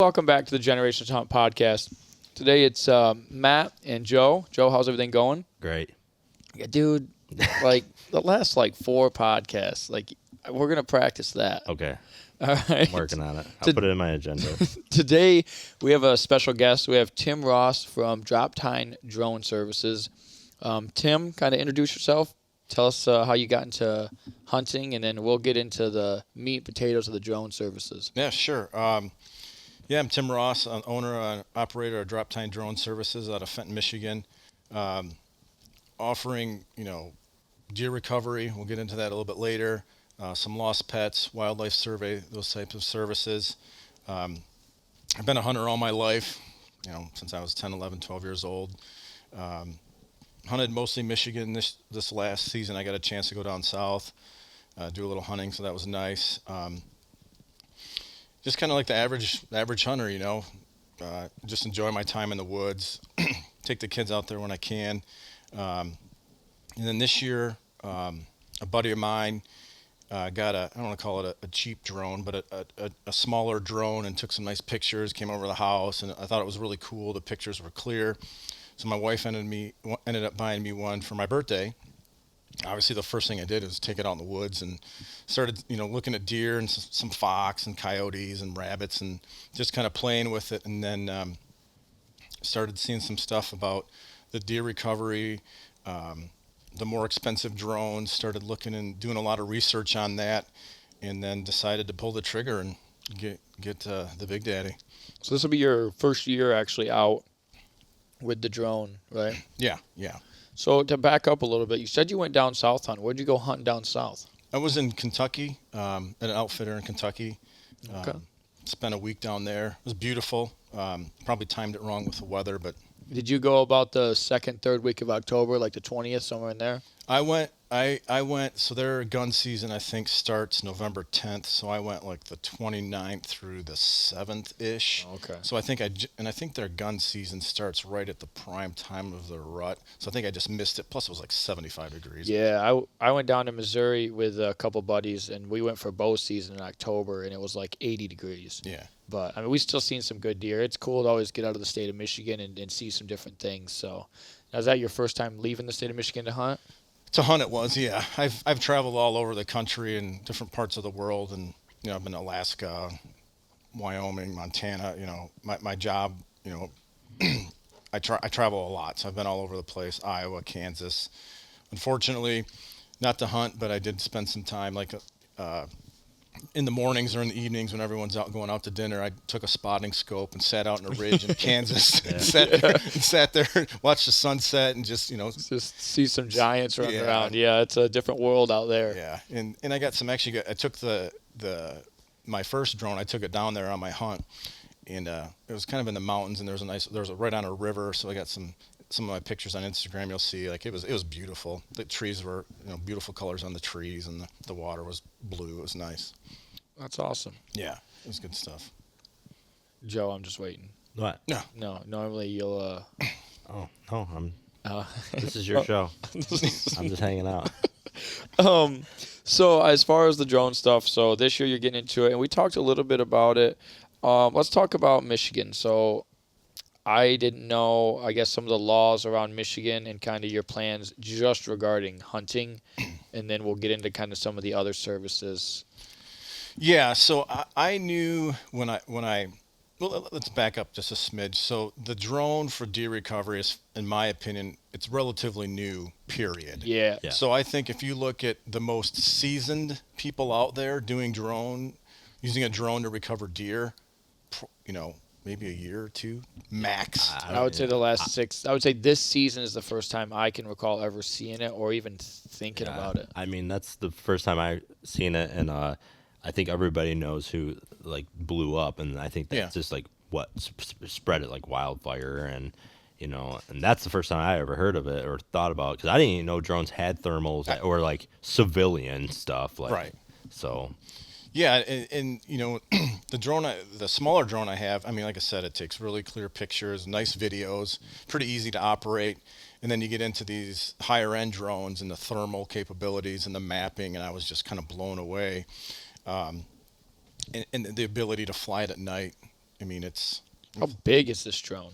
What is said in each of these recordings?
Welcome back to the Generations Hunt podcast. Today it's Matt and Joe. Joe, how's everything going? Great. Yeah, dude, like the last 4 podcasts, we're going to practice that. Okay. All right. I'm working on it. I'll put it in my agenda. Today we have a special guest. We have Tim Ross from Droptine Drone Services. Tim, kind of introduce yourself. Tell us how you got into hunting, and then we'll get into the meat and potatoes of the drone services. Yeah, sure. I'm Tim Ross, owner and operator of Droptine Drone Services out of Fenton, Michigan, offering, deer recovery. We'll get into that a little bit later. Some lost pets, wildlife survey, those types of services. I've been a hunter all my life, since I was 10, 11, 12 years old. Hunted mostly Michigan. This last season, I got a chance to go down south, do a little hunting, so that was nice. Just kind of like the average hunter, just enjoy my time in the woods, take the kids out there when I can. And then this year, a buddy of mine got I don't want to call it a cheap drone, but a smaller drone, and took some nice pictures, came over the house, and I thought it was really cool. The pictures were clear. So my wife ended up buying me one for my birthday. Obviously, the first thing I did was take it out in the woods and started, looking at deer and some fox and coyotes and rabbits and just kind of playing with it. And then started seeing some stuff about the deer recovery, the more expensive drones. Started looking and doing a lot of research on that, and then decided to pull the trigger and get the Big Daddy. So this will be your first year actually out with the drone, right? Yeah. So to back up a little bit, you said you went down south hunting. Where'd you go hunting down south? I was in Kentucky, at an outfitter in Kentucky. Okay. Spent a week down there. It was beautiful. Probably timed it wrong with the weather, but Did you go about the second, third week of October, like the 20th, somewhere in there? I went. So their gun season, I think, starts November 10th. So I went like the 29th through the 7th ish. Okay. So I think their gun season starts right at the prime time of the rut. So I think I just missed it. Plus it was like 75 degrees. Yeah, I went down to Missouri with a couple buddies, and we went for bow season in October, and it was like 80 degrees. Yeah. But, I mean, we still seen some good deer. It's cool to always get out of the state of Michigan and see some different things. So, now, is that your first time leaving the state of Michigan to hunt? To hunt it was, yeah. I've traveled all over the country and different parts of the world, and I've been to Alaska, Wyoming, Montana. My job, I travel a lot, so I've been all over the place. Iowa, Kansas. Unfortunately, not to hunt, but I did spend some time in the mornings or in the evenings when everyone's out going out to dinner. I took a spotting scope and sat out in a ridge in Kansas and sat there and watched the sunset and just see some giants running around. Yeah, it's a different world out there. Yeah, and I got some actually. I took my first drone. I took it down there on my hunt, and it was kind of in the mountains, and there was right on a river. So I got some of my pictures on Instagram. You'll see it was beautiful. The trees were beautiful colors on the trees, and the water was blue. It was nice. That's awesome. Yeah, it was good stuff. Joe, I'm just waiting. What? No, normally you'll. Oh, no. This is your show. I'm just hanging out. So as far as the drone stuff, so this year you're getting into it, and we talked a little bit about it. Let's talk about Michigan. So I didn't know, I guess, some of the laws around Michigan and kind of your plans just regarding hunting, and then we'll get into kind of some of the other services. Yeah, so I knew when let's back up just a smidge. So the drone for deer recovery is, in my opinion, it's relatively new, period. Yeah. So I think if you look at the most seasoned people out there using a drone to recover deer, maybe a year or two max. I would say I would say this season is the first time I can recall ever seeing it or even thinking about it. I mean, that's the first time I seen it, and I think everybody knows who blew up, and I think that's just what spread it like wildfire, and and that's the first time I ever heard of it or thought about it, because I didn't even know drones had thermals or civilian stuff. Right. So. Yeah, and the smaller drone I have, I mean, like I said, it takes really clear pictures, nice videos, pretty easy to operate. And then you get into these higher end drones and the thermal capabilities and the mapping, and I was just kind of blown away. And the ability to fly it at night, I mean, it's How big is this drone?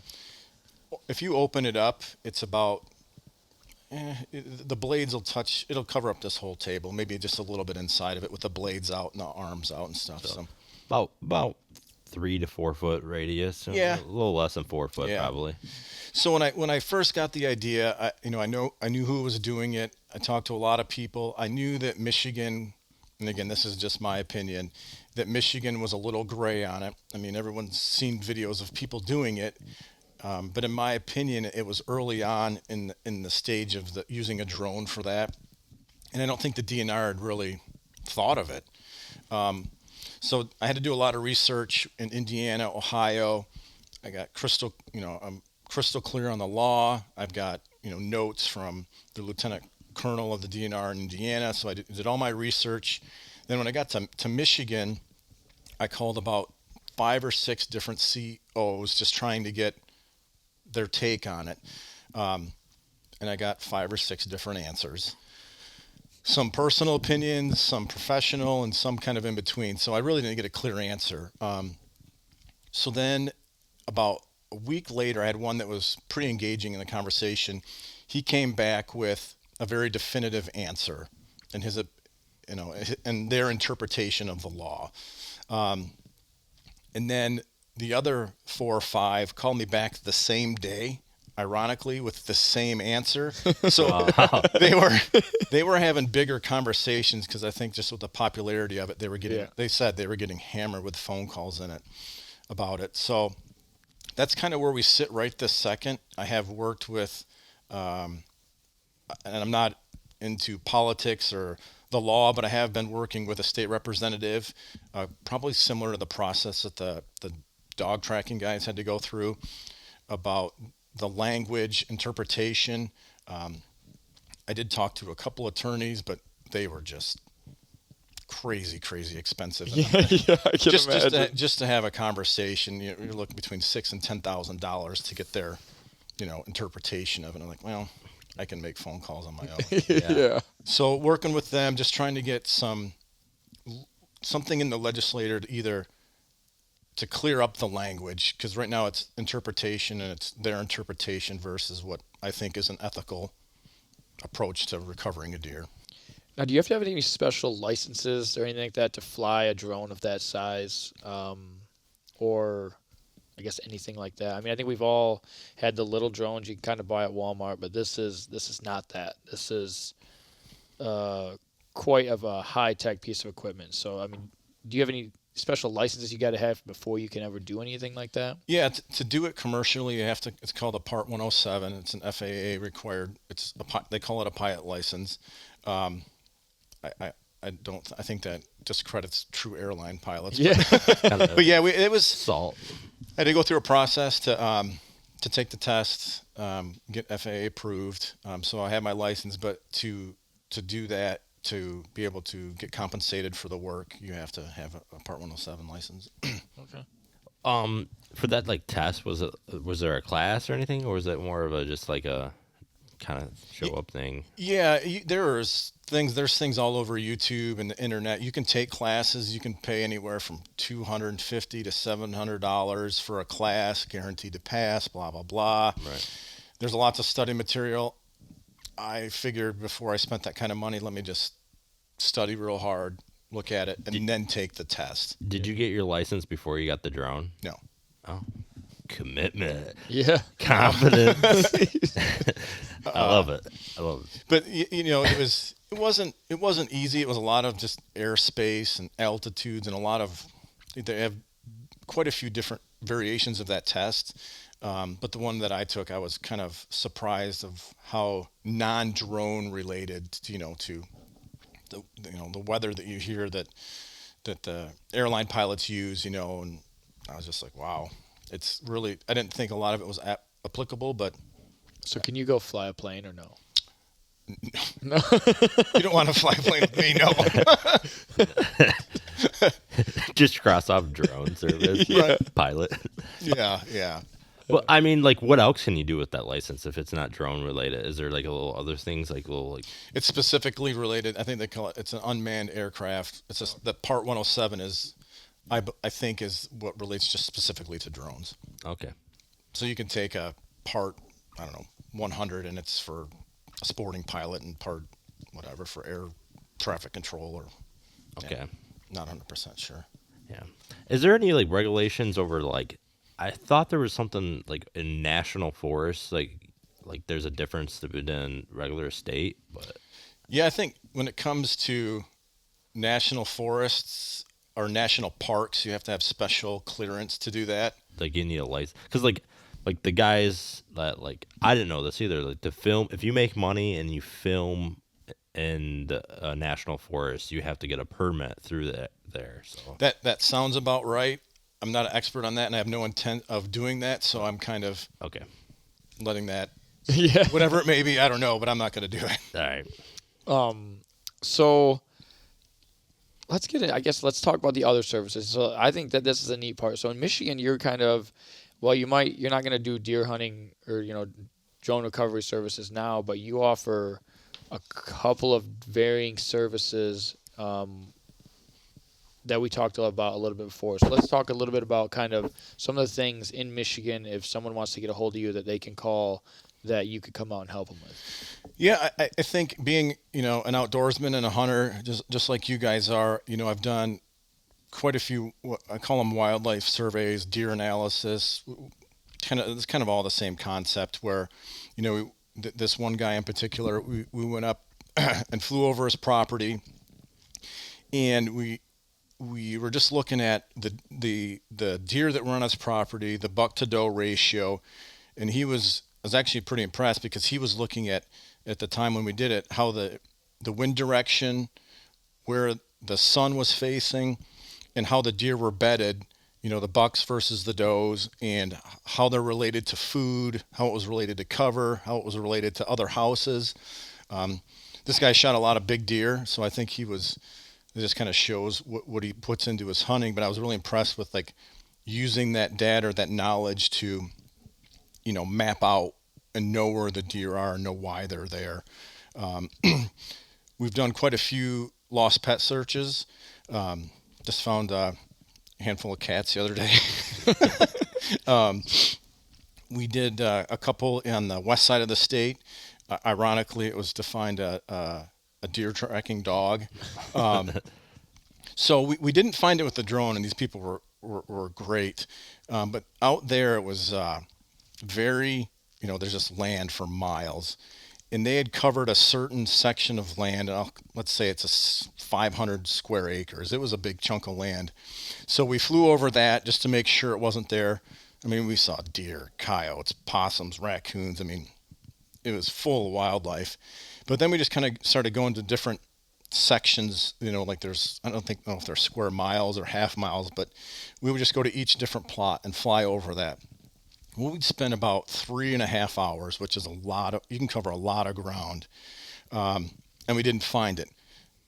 if you open it up, it's about the blades it'll cover up this whole table, maybe just a little bit inside of it with the blades out and the arms out and stuff. So About 3 to 4 foot radius. Yeah. A little less than 4 foot Yeah. probably. So when I first got the idea, I knew who was doing it. I talked to a lot of people. I knew that Michigan, and again, this is just my opinion, that Michigan was a little gray on it. I mean, everyone's seen videos of people doing it, but in my opinion, it was early on in the stage of using a drone for that, and I don't think the DNR had really thought of it. So I had to do a lot of research in Indiana, Ohio. I got crystal clear on the law. I've got, notes from the lieutenant colonel of the DNR in Indiana. So I did all my research. Then when I got to Michigan, I called about 5 or 6 different COs just trying to get their take on it. And I got 5 or 6 different answers. Some personal opinions, some professional, and some kind of in between. So I really didn't get a clear answer. So then about a week later, I had one that was pretty engaging in the conversation. He came back with a very definitive answer and and their interpretation of the law. And then the other 4 or 5 called me back the same day, ironically, with the same answer. So they were having bigger conversations because I think just with the popularity of it, they said they were getting hammered with phone calls in it about it. So that's kind of where we sit right this second. I have worked with, and I'm not into politics or the law, but I have been working with a state representative, probably similar to the process that the dog tracking guys had to go through about the language interpretation. I did talk to a couple attorneys, but they were just crazy expensive. Yeah, I can imagine. Just to have a conversation, you're looking between $6,000 and $10,000 to get their, interpretation of it. I'm like, well, I can make phone calls on my own. Yeah. So working with them, just trying to get something in the legislator to either to clear up the language, because right now it's interpretation and it's their interpretation versus what I think is an ethical approach to recovering a deer. Now, do you have to have any special licenses or anything like that to fly a drone of that size, or I guess anything like that? I mean, I think we've all had the little drones you can kind of buy at Walmart, but this is not that. This is quite of a high-tech piece of equipment. So, I mean, do you have any special licenses you got to have before you can ever do anything like that? Yeah, to do it commercially, you have to. It's called a Part 107. It's an FAA required. They call it a pilot license. I think that discredits true airline pilots. Yeah. But yeah, it was Salt. I had to go through a process to take the test, get FAA approved. So I had my license, but to do that, to be able to get compensated for the work, you have to have a Part 107 license. Okay. For that test, was there a class or anything, or was it more of a just like a kind of show up thing? Yeah, there's things all over YouTube and the internet. You can take classes. You can pay anywhere from $250 to $700 for a class, guaranteed to pass. Blah blah blah. Right. There's lots of study material. I figured before I spent that kind of money, let me just study real hard, look at it, and then take the test. Did you get your license before you got the drone? No. Oh, commitment. Yeah. Confidence. I love it. But it wasn't easy. It was a lot of just airspace and altitudes and they have quite a few different variations of that test. But the one that I took, I was kind of surprised of how non-drone related, to the weather that you hear that the airline pilots use, and I was just like, wow, it's really, I didn't think a lot of it was applicable, but. So can you go fly a plane or no? No. You don't want to fly a plane with me, no. Just cross off drone service, pilot. Yeah. Well, I mean, what else can you do with that license if it's not drone related? Is there a little other things It's specifically related. I think they call it. It's an unmanned aircraft. It's just the Part 107 is I think is what relates just specifically to drones. Okay. So you can take a part, I don't know, 100, and it's for a sporting pilot, and part whatever for air traffic control, or yeah, Okay. not 100% sure. Yeah. Is there any like regulations over like I thought there was something like in national forests like there's a difference between regular state, but Yeah, I think when it comes to national forests or national parks, you have to have special clearance to do that. like you need a license because like the guys that like I didn't know this either. Like to film, if you make money and you film in a national forest, you have to get a permit through that there. So That sounds about right. I'm not an expert on that, and I have no intent of doing that, so I'm kind of okay, letting that, Yeah. whatever it may be, I don't know, but I'm not going to do it. all right, So let's get in. I guess let's talk about the other services. So I think that this is a neat part. So in Michigan, you're kind of, well, you're not going to do deer hunting or, drone recovery services now, but you offer a couple of varying services that we talked about a little bit before. So let's talk a little bit about kind of some of the things in Michigan, if someone wants to get a hold of you, that they can call that you could come out and help them with. Yeah, I think being, an outdoorsman and a hunter, just like you guys are, I've done quite a few, I call them wildlife surveys, deer analysis. It's kind of all the same concept where, this one guy in particular, we went up and flew over his property, and we were just looking at the deer that were on his property, the buck to doe ratio, and I was actually pretty impressed because he was looking at the time when we did it, how the wind direction, where the sun was facing, and how the deer were bedded, the bucks versus the does, and how they're related to food, how it was related to cover, how it was related to other houses. This guy shot a lot of big deer, so I think it just kind of shows what he puts into his hunting. But I was really impressed with like using that data or that knowledge to, map out and know where the deer are and know why they're there. We've done quite a few lost pet searches. Just found a handful of cats the other day. We did a couple on the west side of the state. Ironically, it was to find a deer tracking dog. So we didn't find it with the drone, and these people were great. But out there, it was very, there's just land for miles. And they had covered a certain section of land. Let's say it's a 500 square acres. It was a big chunk of land. So we flew over that just to make sure it wasn't there. I mean, we saw deer, coyotes, possums, raccoons. I mean, it was full of wildlife. But then we just kind of started going to different sections, like I don't know if they're square miles or half miles, but we would just go to each different plot and fly over that. We'd spend about 3.5 hours, which is you can cover a lot of ground. And we didn't find it.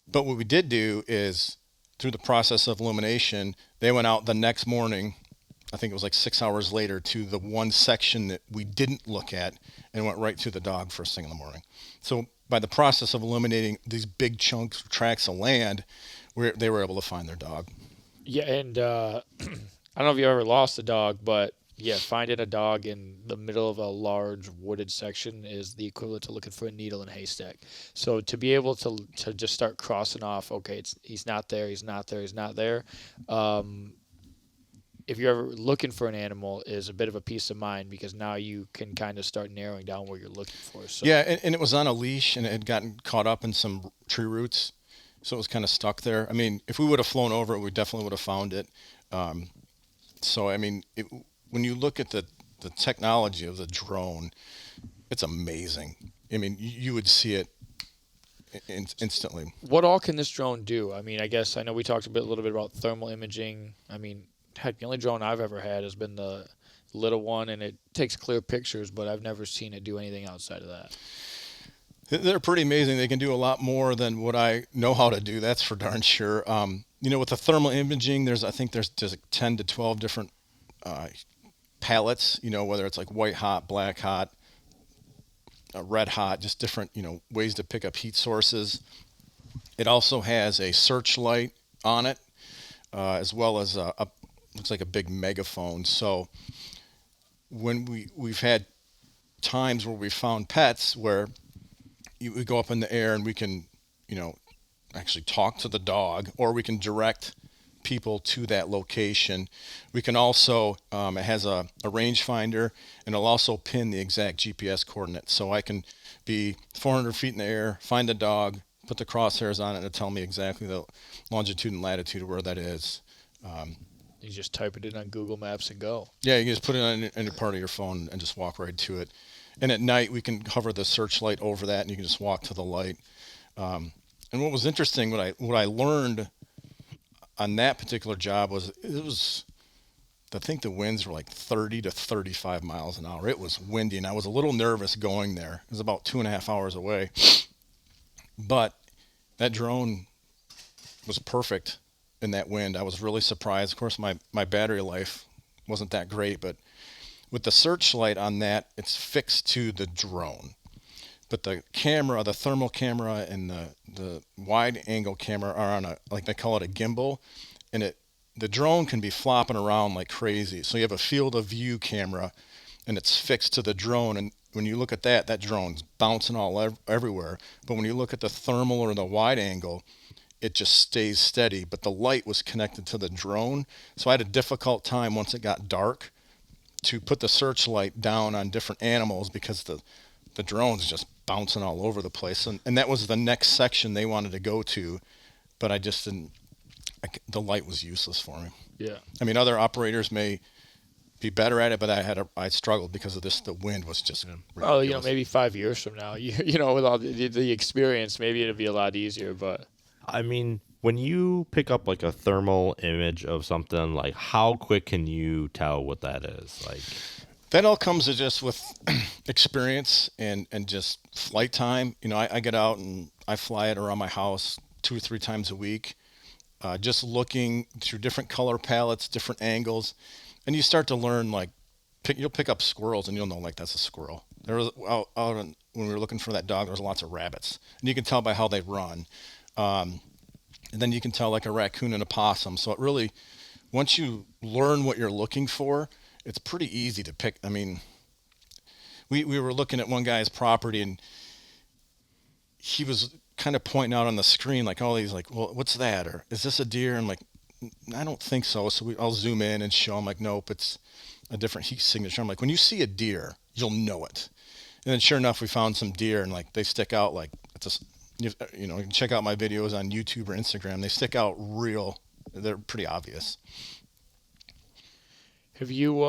But what we did do is, through the process of elimination, they went out the next morning, I think it was like 6 hours later, to the one section that we didn't look at, and went right to the dog first thing in the morning. So by the process of eliminating these big tracts of land, they were able to find their dog. Yeah, and I don't know if you ever lost a dog, but yeah, finding a dog in the middle of a large wooded section is the equivalent to looking for a needle in a haystack. So to be able to just start crossing off, okay, he's not there, he's not there, he's not there. If you're ever looking for an animal, is a bit of a peace of mind, because now you can kind of start narrowing down what you're looking for. So yeah, and it was on a leash, and it had gotten caught up in some tree roots, so it was kind of stuck there. I mean, if we would have flown over it, we definitely would have found it. So I mean, when you look at the technology of the drone, it's amazing. I mean, you would see it instantly. what all can this drone do? I mean, I know we talked a little bit about thermal imaging. I mean, heck, the only drone I've ever had has been the little one, and it takes clear pictures, but I've never seen it do anything outside of that. They're pretty amazing. They can do a lot more than what I know how to do. That's for darn sure. With the thermal imaging, I think there's just 10 to 12 different palettes, whether it's like white hot, black hot, red hot, just different, ways to pick up heat sources. It also has a searchlight on it. as well as looks like a big megaphone. So when we've had times where we found pets where we go up in the air and we can, you know, actually talk to the dog, or we can direct people to that location. We can also, it has a rangefinder, and it'll also pin the exact GPS coordinates. So I can be 400 feet in the air, find the dog, put the crosshairs on it, and it'll tell me exactly the longitude and latitude of where that is. You just type it in on Google Maps and go. Yeah, you can just put it on any part of your phone and just walk right to it. And at night, we can hover the searchlight over that, and you can just walk to the light. And what was interesting, what I learned on that particular job was I think the winds were like 30 to 35 miles an hour. It was windy, and I was a little nervous going there. It was about 2.5 hours away, but that drone was perfect in that wind. I was really surprised. Of course, my battery life wasn't that great, but with the searchlight on that, it's fixed to the drone. But the camera, the thermal camera, and the wide angle camera are on like they call it a gimbal, and the drone can be flopping around like crazy. So you have a field of view camera, and it's fixed to the drone. And when you look at that drone's bouncing everywhere. But when you look at the thermal or the wide angle, it just stays steady. But the light was connected to the drone, so I had a difficult time once it got dark to put the searchlight down on different animals because the drone's just bouncing all over the place. And that was the next section they wanted to go to, but I just didn't, the light was useless for me. Yeah. I mean, other operators may be better at it, but I struggled because of this. The wind was just ridiculous. Well, you know, maybe 5 years from now, you know, with all the experience, maybe it'll be a lot easier, but. I mean, when you pick up like a thermal image of something, like how quick can you tell what that is? Like that all comes to just with experience and just flight time. You know, I get out and I fly it around my house 2 or 3 times a week, just looking through different color palettes, different angles, and you start to learn like you'll pick up squirrels and you'll know like that's a squirrel. There was when we were looking for that dog, there was lots of rabbits, and you can tell by how they run. And then you can tell like a raccoon and a possum. So it really, once you learn what you're looking for, it's pretty easy to pick. I mean, we were looking at one guy's property, and he was kind of pointing out on the screen like all these like, well, what's that? Or is this a deer? I'm like, I don't think so. So I'll zoom in and show him like, nope, it's a different heat signature. I'm like, when you see a deer, you'll know it. And then sure enough, we found some deer, and like they stick out like it's a, you know, you can check out my videos on YouTube or Instagram. They stick out real. They're pretty obvious. Have you,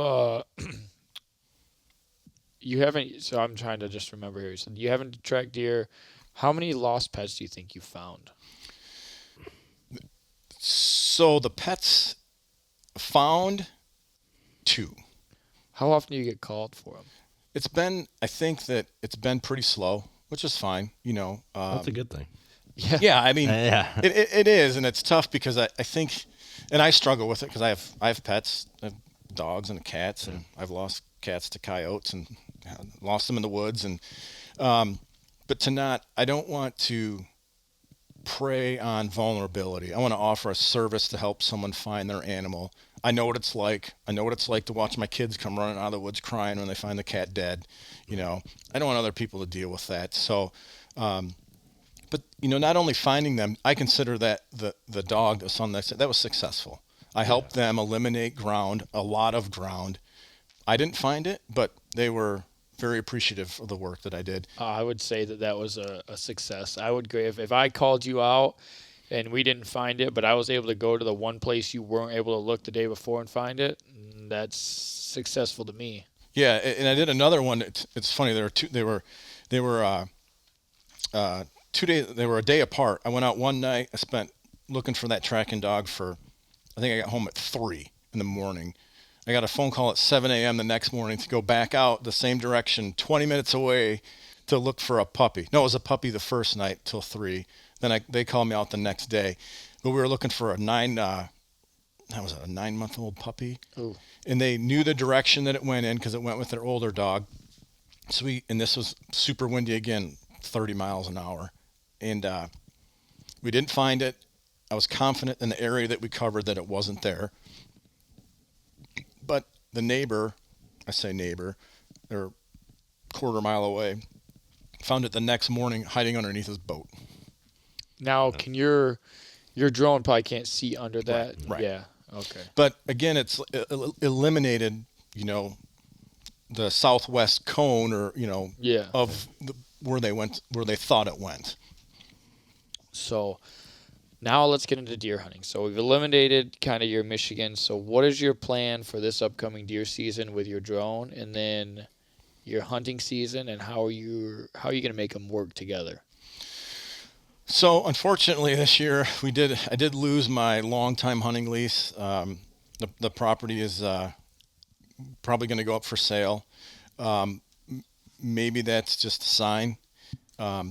you haven't, so I'm trying to just remember here. So you haven't tracked deer. How many lost pets do you think you found? So the pets found 2. How often do you get called for them? I think that it's been pretty slow, which is fine, you know. that's a good thing. Yeah, I mean, Yeah. it is, and it's tough because I think, and I struggle with it because I have pets, I have dogs and cats, and I've lost cats to coyotes and lost them in the woods, and but I don't want to prey on vulnerability. I want to offer a service to help someone find their animal. I know what it's like. I know what it's like to watch my kids come running out of the woods crying when they find the cat dead. You know, I don't want other people to deal with that. So, but you know, not only finding them, I consider that the dog, the son, that was successful. I helped them eliminate a lot of ground. I didn't find it, but they were very appreciative of the work that I did. I would say that was a success. I would agree. If I called you out and we didn't find it, but I was able to go to the one place you weren't able to look the day before and find it, that's successful to me. Yeah, and I did another one. It's funny. There were two. They were 2 days. They were a day apart. I went out one night. I spent looking for that tracking dog I think I got home at 3 in the morning. I got a phone call at 7 a.m. the next morning to go back out the same direction, 20 minutes away, to look for a puppy. No, it was a puppy the first night till 3. Then they called me out the next day. But we were looking for a 9-month-old puppy. Ooh. And they knew the direction that it went in because it went with their older dog. And this was super windy again, 30 miles an hour. And we didn't find it. I was confident in the area that we covered that it wasn't there. But the neighbor, I say neighbor, they're a quarter mile away, found it the next morning hiding underneath his boat. Now, can your drone probably can't see under that? Right. Yeah. Okay. But again, it's eliminated, the southwest cone, or Yeah. of where they thought it went. So now let's get into deer hunting. So we've eliminated kind of your Michigan. So what is your plan for this upcoming deer season with your drone, and then your hunting season, and how are you going to make them work together? So unfortunately, this year I did lose my longtime hunting lease. The property is probably going to go up for sale. Maybe that's just a sign.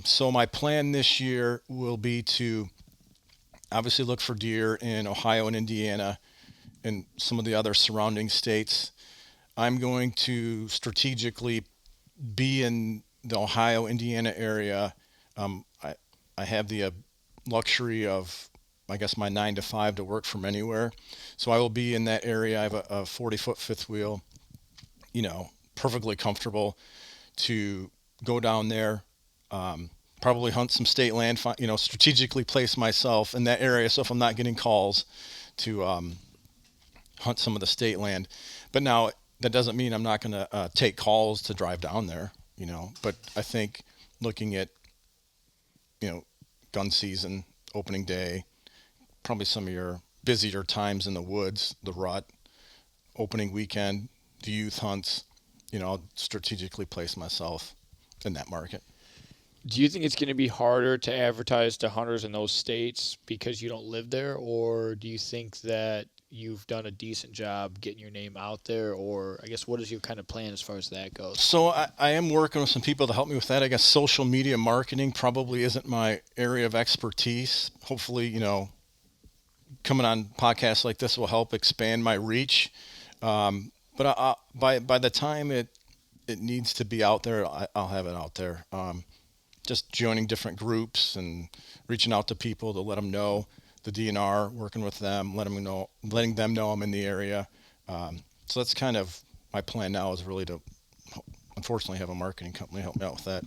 So my plan this year will be to obviously look for deer in Ohio and Indiana and some of the other surrounding states. I'm going to strategically be in the Ohio, Indiana area. I have the luxury of, I guess, my 9 to 5 to work from anywhere. So I will be in that area. I have a 40-foot fifth wheel, perfectly comfortable to go down there, probably hunt some state land, strategically place myself in that area. So if I'm not getting calls, to hunt some of the state land. But now that doesn't mean I'm not going to take calls to drive down there, but I think looking at, gun season, opening day, probably some of your busier times in the woods, the rut, opening weekend, the youth hunts, I'll strategically place myself in that market. Do you think it's going to be harder to advertise to hunters in those states because you don't live there, or do you think that you've done a decent job getting your name out there, or I guess what is your kind of plan as far as that goes? So I am working with some people to help me with that. I guess social media marketing probably isn't my area of expertise. Hopefully, coming on podcasts like this will help expand my reach. But by the time it needs to be out there, I'll have it out there. Just joining different groups and reaching out to people to let them know the DNR, working with them, letting them know I'm in the area. So that's kind of my plan now, is really to, unfortunately, have a marketing company help me out with that.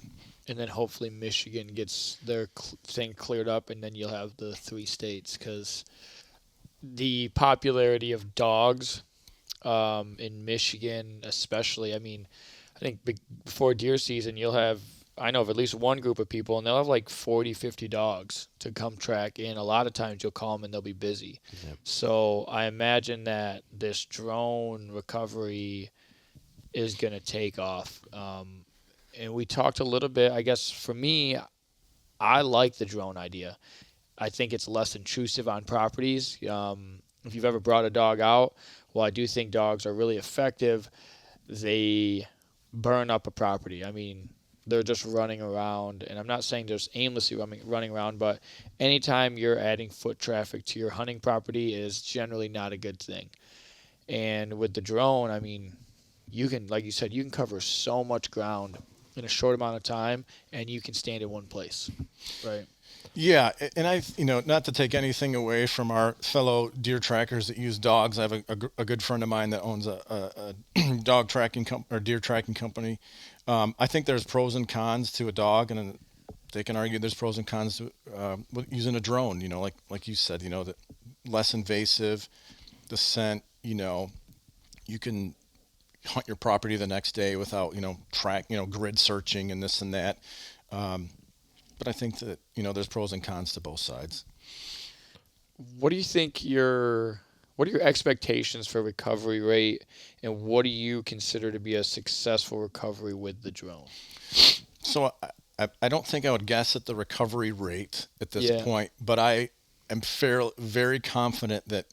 And then hopefully Michigan gets their thing cleared up, and then you'll have the 3 states, because the popularity of dogs in Michigan especially, I mean, I think before deer season I know of at least one group of people, and they'll have like 40, 50 dogs to come track in. A lot of times you'll call them and they'll be busy. Yep. So I imagine that this drone recovery is going to take off. And we talked a little bit, I guess for me, I like the drone idea. I think it's less intrusive on properties. If you've ever brought a dog out, well, I do think dogs are really effective. They burn up a property. I mean, they're just running around, and I'm not saying just aimlessly running around, but anytime you're adding foot traffic to your hunting property is generally not a good thing. And with the drone, I mean, you can, like you said, you can cover so much ground in a short amount of time, and you can stand in one place, right? Yeah, and not to take anything away from our fellow deer trackers that use dogs. I have a good friend of mine that owns a dog tracking or deer tracking company. I think there's pros and cons to a dog, and they can argue there's pros and cons to using a drone. Like you said, the less invasive, the scent. You can hunt your property the next day without grid searching and this and that. But I think that, there's pros and cons to both sides. What do you think what are your expectations for recovery rate, and what do you consider to be a successful recovery with the drone? So I don't think I would guess at the recovery rate at this point, but I am very confident that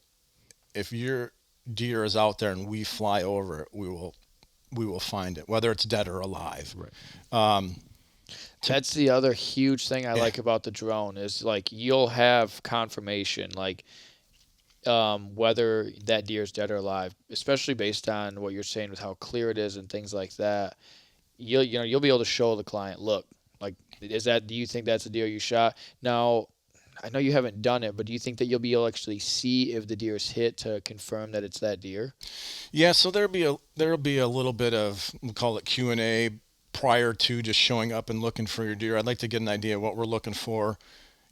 if your deer is out there and we fly over it, we will find it, whether it's dead or alive. Right. That's the other huge thing I like about the drone is, like, you'll have confirmation, like, whether that deer is dead or alive, especially based on what you're saying with how clear it is and things like that. You'll be able to show the client, look, like, do you think that's a deer you shot? Now, I know you haven't done it, but do you think that you'll be able to actually see if the deer is hit to confirm that it's that deer? Yeah, so there'll be a little bit of, we'll call it Q&A prior to just showing up and looking for your deer. I'd like to get an idea of what we're looking for,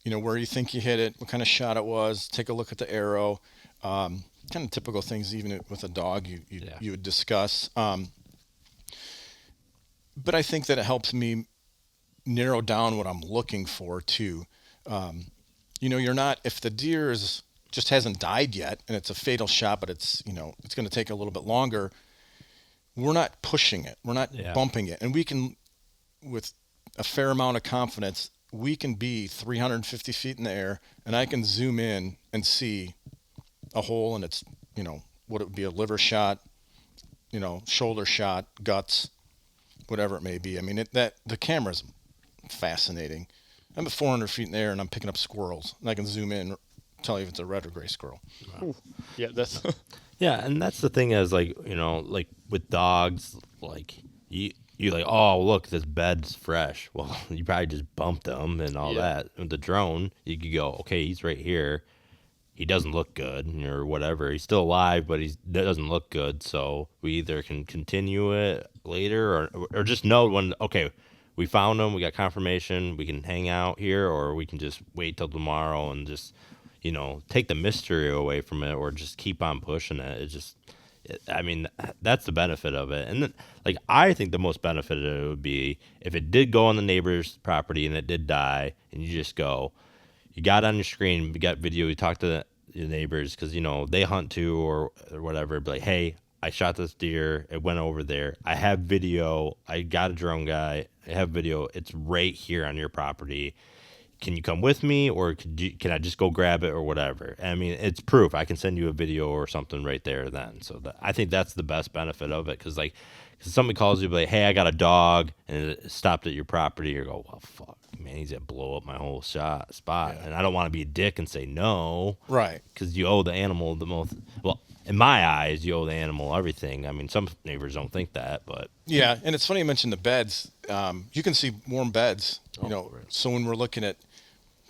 where you think you hit it, what kind of shot it was, take a look at the arrow, kind of typical things even with a dog you would discuss. But I think that it helps me narrow down what I'm looking for too. You're not, if the deer is just hasn't died yet and it's a fatal shot, but it's going to take a little bit longer. We're not pushing it. We're not bumping it. And we can, with a fair amount of confidence, we can be 350 feet in the air and I can zoom in and see a hole and it's, what it would be, a liver shot, shoulder shot, guts, whatever it may be. I mean, the camera's fascinating. I'm at 400 feet in the air and I'm picking up squirrels and I can zoom in, tell you if it's a red or gray squirrel. Wow. Yeah, that's Yeah, and that's the thing is like like with dogs, like you like, oh look, this bed's fresh. Well, you probably just bumped them and all that. With the drone, you could go, okay, he's right here. He doesn't look good or whatever. He's still alive, but he doesn't look good. So we either can continue it later or just know when, okay, we found him, we got confirmation, we can hang out here, or we can just wait till tomorrow and just, take the mystery away from it or just keep on pushing it. I mean, that's the benefit of it. And then, like, I think the most benefit of it would be if it did go on the neighbor's property and it did die and you just go, you got on your screen, you got video, you talk to the neighbors because, they hunt too or whatever. Be like, hey, I shot this deer. It went over there. I have video. I got a drone guy. I have video. It's right here on your property. Can you come with me or can I just go grab it or whatever? I mean, it's proof. I can send you a video or something right there then. So I think that's the best benefit of it because, cause somebody calls you like, hey, I got a dog and it stopped at your property. You go, well, fuck, man, he's going to blow up my whole spot. Yeah. And I don't want to be a dick and say no. Right. Because you owe the animal the most. Well, in my eyes, you owe the animal everything. I mean, some neighbors don't think that, but. Yeah, and it's funny you mentioned the beds. You can see warm beds, right. So when we're looking at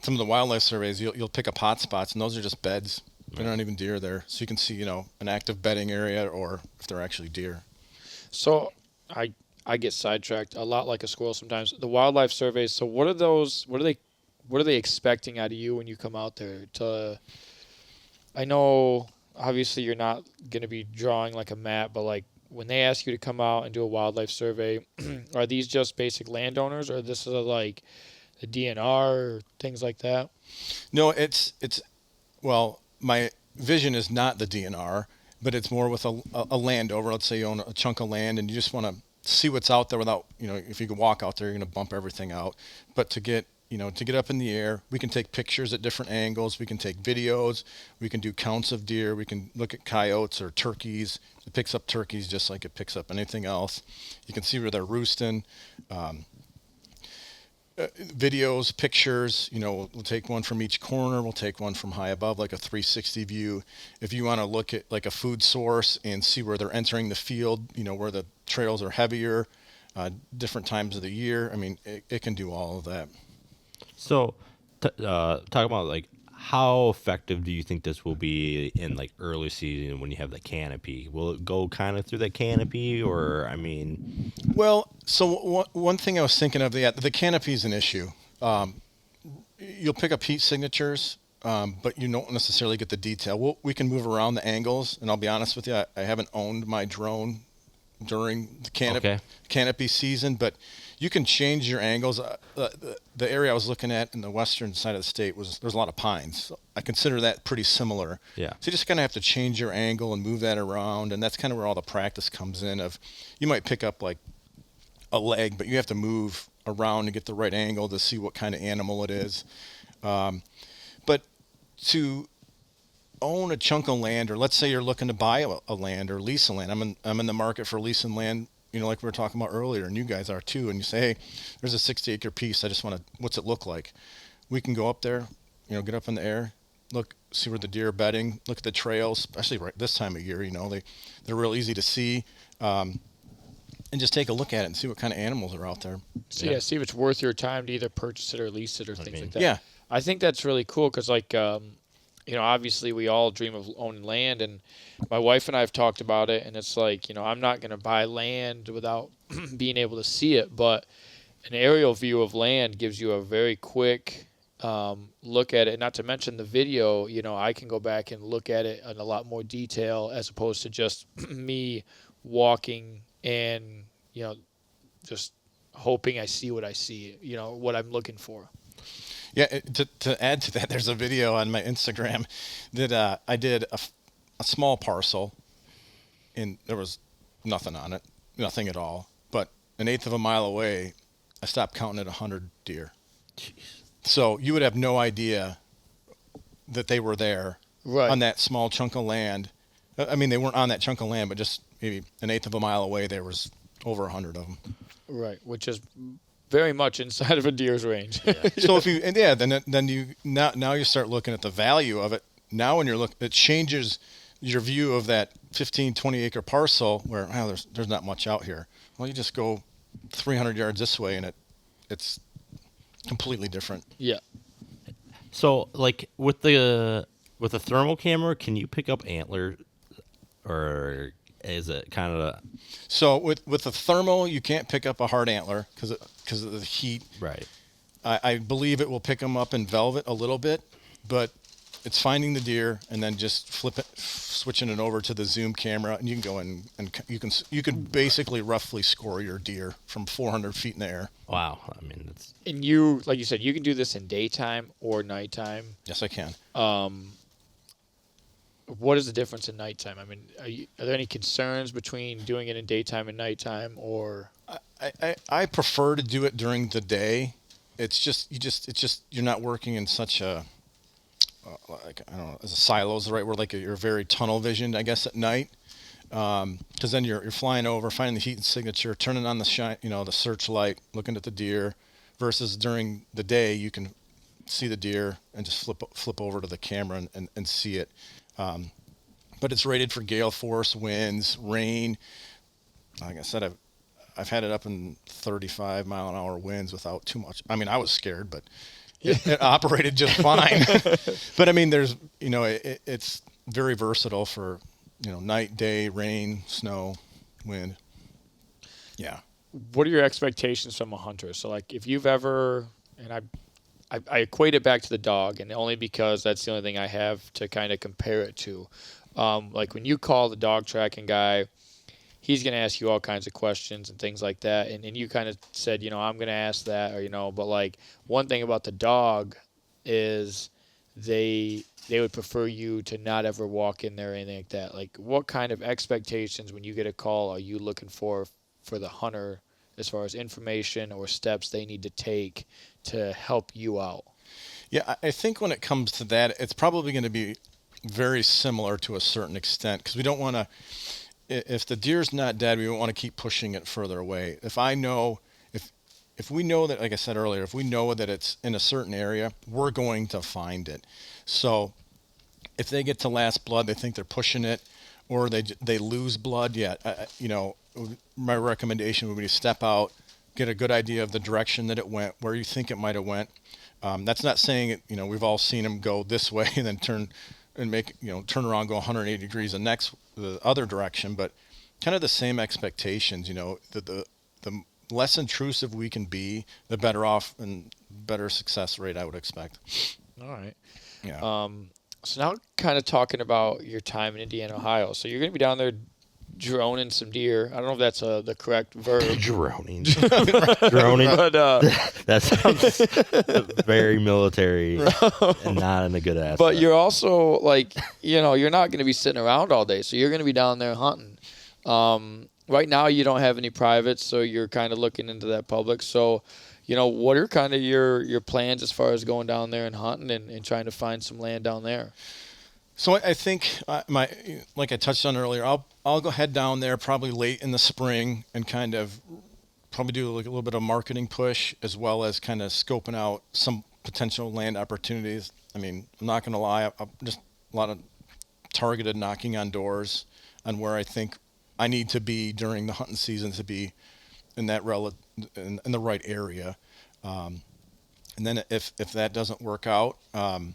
some of the wildlife surveys, you'll pick up hot spots, and those are just beds. Right. They're not even deer there. So you can see, an active bedding area or if they're actually deer. So I get sidetracked a lot like a squirrel sometimes. The wildlife surveys, so what are those, what are they expecting out of you when you come out there? I know obviously you're not going to be drawing like a map, but like when they ask you to come out and do a wildlife survey, are these just basic landowners or this is like the DNR or things like that? No, well, my vision is not the DNR, but it's more with a landowner. Let's say you own a chunk of land and you just want to see what's out there without, if you can walk out there, you're going to bump everything out. But to get up in the air, we can take pictures at different angles. We can take videos. We can do counts of deer. We can look at coyotes or turkeys. It picks up turkeys just like it picks up anything else. You can see where they're roosting. Videos, pictures, we'll take one from each corner. We'll take one from high above, like a 360 view. If you want to look at like a food source and see where they're entering the field, where the trails are heavier, different times of the year. I mean, it can do all of that. So, talk about like how effective do you think this will be in like early season when you have the canopy? Will it go kind of through the canopy, or I mean? Well, so one thing I was thinking of, the canopy is an issue. You'll pick up heat signatures, but you don't necessarily get the detail. We can move around the angles, and I'll be honest with you, I haven't owned my drone during the canopy season, but you can change your angles. The area I was looking at in the western side of the state there's a lot of pines. So I consider that pretty similar. Yeah. So you just kind of have to change your angle and move that around, and that's kind of where all the practice comes in. Of you might pick up like a leg, but you have to move around to get the right angle to see what kind of animal it is. But to own a chunk of land, or let's say you're looking to buy a land or lease a land. I'm in the market for leasing land, like we were talking about earlier, and you guys are too. And you say, hey, there's a 60-acre piece. I just want to, what's it look like? We can go up there, get up in the air, look, see where the deer are bedding, look at the trails, especially right this time of year. They're real easy to see, and just take a look at it and see what kind of animals are out there. So see if it's worth your time to either purchase it or lease it or things like that. Yeah. I think that's really cool because, like, obviously we all dream of owning land, and my wife and I have talked about it, and it's like, I'm not going to buy land without being able to see it, but an aerial view of land gives you a very quick look at it. Not to mention the video, I can go back and look at it in a lot more detail as opposed to just me walking and, just hoping I see what I see, what I'm looking for. Yeah, to add to that, there's a video on my Instagram that I did a small parcel, and there was nothing on it, nothing at all. But an eighth of a mile away, I stopped counting at 100 deer. Jeez. So you would have no idea that they were there Right. on that small chunk of land. I mean, they weren't on that chunk of land, but just maybe an eighth of a mile away, there was over 100 of them. Right, which is very much inside of a deer's range. Yeah. So if you then you now you start looking at the value of it. Now when it changes your view of that 15, 20 acre parcel where there's not much out here. Well, you just go 300 yards this way and it's completely different. Yeah. So, like with the thermal camera, can you pick up antler, or is it kind of So with the thermal, you can't pick up a hard antler because of the heat. right? I believe it will pick them up in velvet a little bit, but it's finding the deer and then just switching it over to the zoom camera, and you can go in and you can basically roughly score your deer from 400 feet in the air. Wow, I mean that's And you, like you said, you can do this in daytime or nighttime. Yes, I can. What is the difference in nighttime? I mean, are there any concerns between doing it in daytime and nighttime, or? I prefer to do it during the day. It's just you're not working in such a like I don't know, as a silo is the right word, like you're very tunnel visioned, I guess, at night. Because then you're flying over, finding the heat and signature, turning on the shine, the searchlight, looking at the deer, versus during the day you can see the deer and just flip over to the camera and see it. But it's rated for gale force winds, rain. Like I said, I've had it up in 35 mile an hour winds without too much. I mean, I was scared, but it operated just fine. But I mean, there's, it's very versatile for, night, day, rain, snow, wind. Yeah. What are your expectations from a hunter? So, like, if you've ever, and I equate it back to the dog, and only because that's the only thing I have to kind of compare it to. Like when you call the dog tracking guy, he's going to ask you all kinds of questions and things like that. And you kind of said, I'm going to ask that, or, but like one thing about the dog is they would prefer you to not ever walk in there or anything like that. Like what kind of expectations when you get a call are you looking for the hunter as far as information or steps they need to take to help you out? Yeah, I think when it comes to that, it's probably going to be very similar to a certain extent because we don't want to, if the deer's not dead, we don't want to keep pushing it further away. If we know that, like I said earlier, if we know that it's in a certain area, we're going to find it. So if they get to last blood, they think they're pushing it, or they lose blood. Yeah, my recommendation would be to step out, get a good idea of the direction that it went, where you think it might have went. That's not saying it. We've all seen them go this way and then turn around, go 180 degrees the other direction, but kind of the same expectations. The less intrusive we can be, the better off and better success rate I would expect. All right. Yeah. So now kind of talking about your time in Indiana, Ohio. So you're going to be down there droning some deer. I don't know if that's the correct verb. Droning. Droning. But, that sounds very military and not in a good aspect. But you're also like, you're not going to be sitting around all day. So you're going to be down there hunting. Right now you don't have any privates, so you're kind of looking into that public. So, what are kind of your plans as far as going down there and hunting and trying to find some land down there? So I think like I touched on earlier, I'll go head down there probably late in the spring and kind of probably do like a little bit of marketing push as well as kind of scoping out some potential land opportunities. I mean, I'm not going to lie, I'm just a lot of targeted knocking on doors on where I think I need to be during the hunting season to be in that in the right area. And then if that doesn't work out, I'll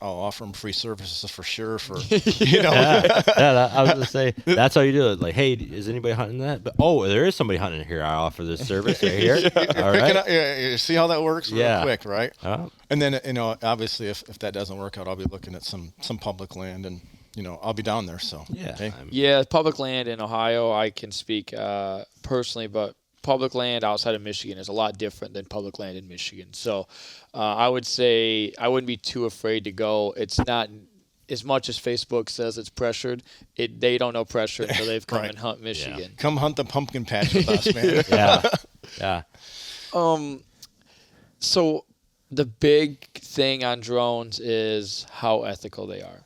offer them free services for sure. I was gonna say that's how you do it. Like, hey, is anybody hunting that? But there is somebody hunting here. I offer this service right here. All right. You see how that works real quick, right? And then obviously if that doesn't work out, I'll be looking at some public land, and I'll be down there. So public land in Ohio, I can speak personally, but public land outside of Michigan is a lot different than public land in Michigan. So I would say I wouldn't be too afraid to go. It's not as much as Facebook says it's pressured. They don't know pressure until they've come and hunt Michigan. Yeah. Come hunt the pumpkin patch with us, man. Yeah. So the big thing on drones is how ethical they are.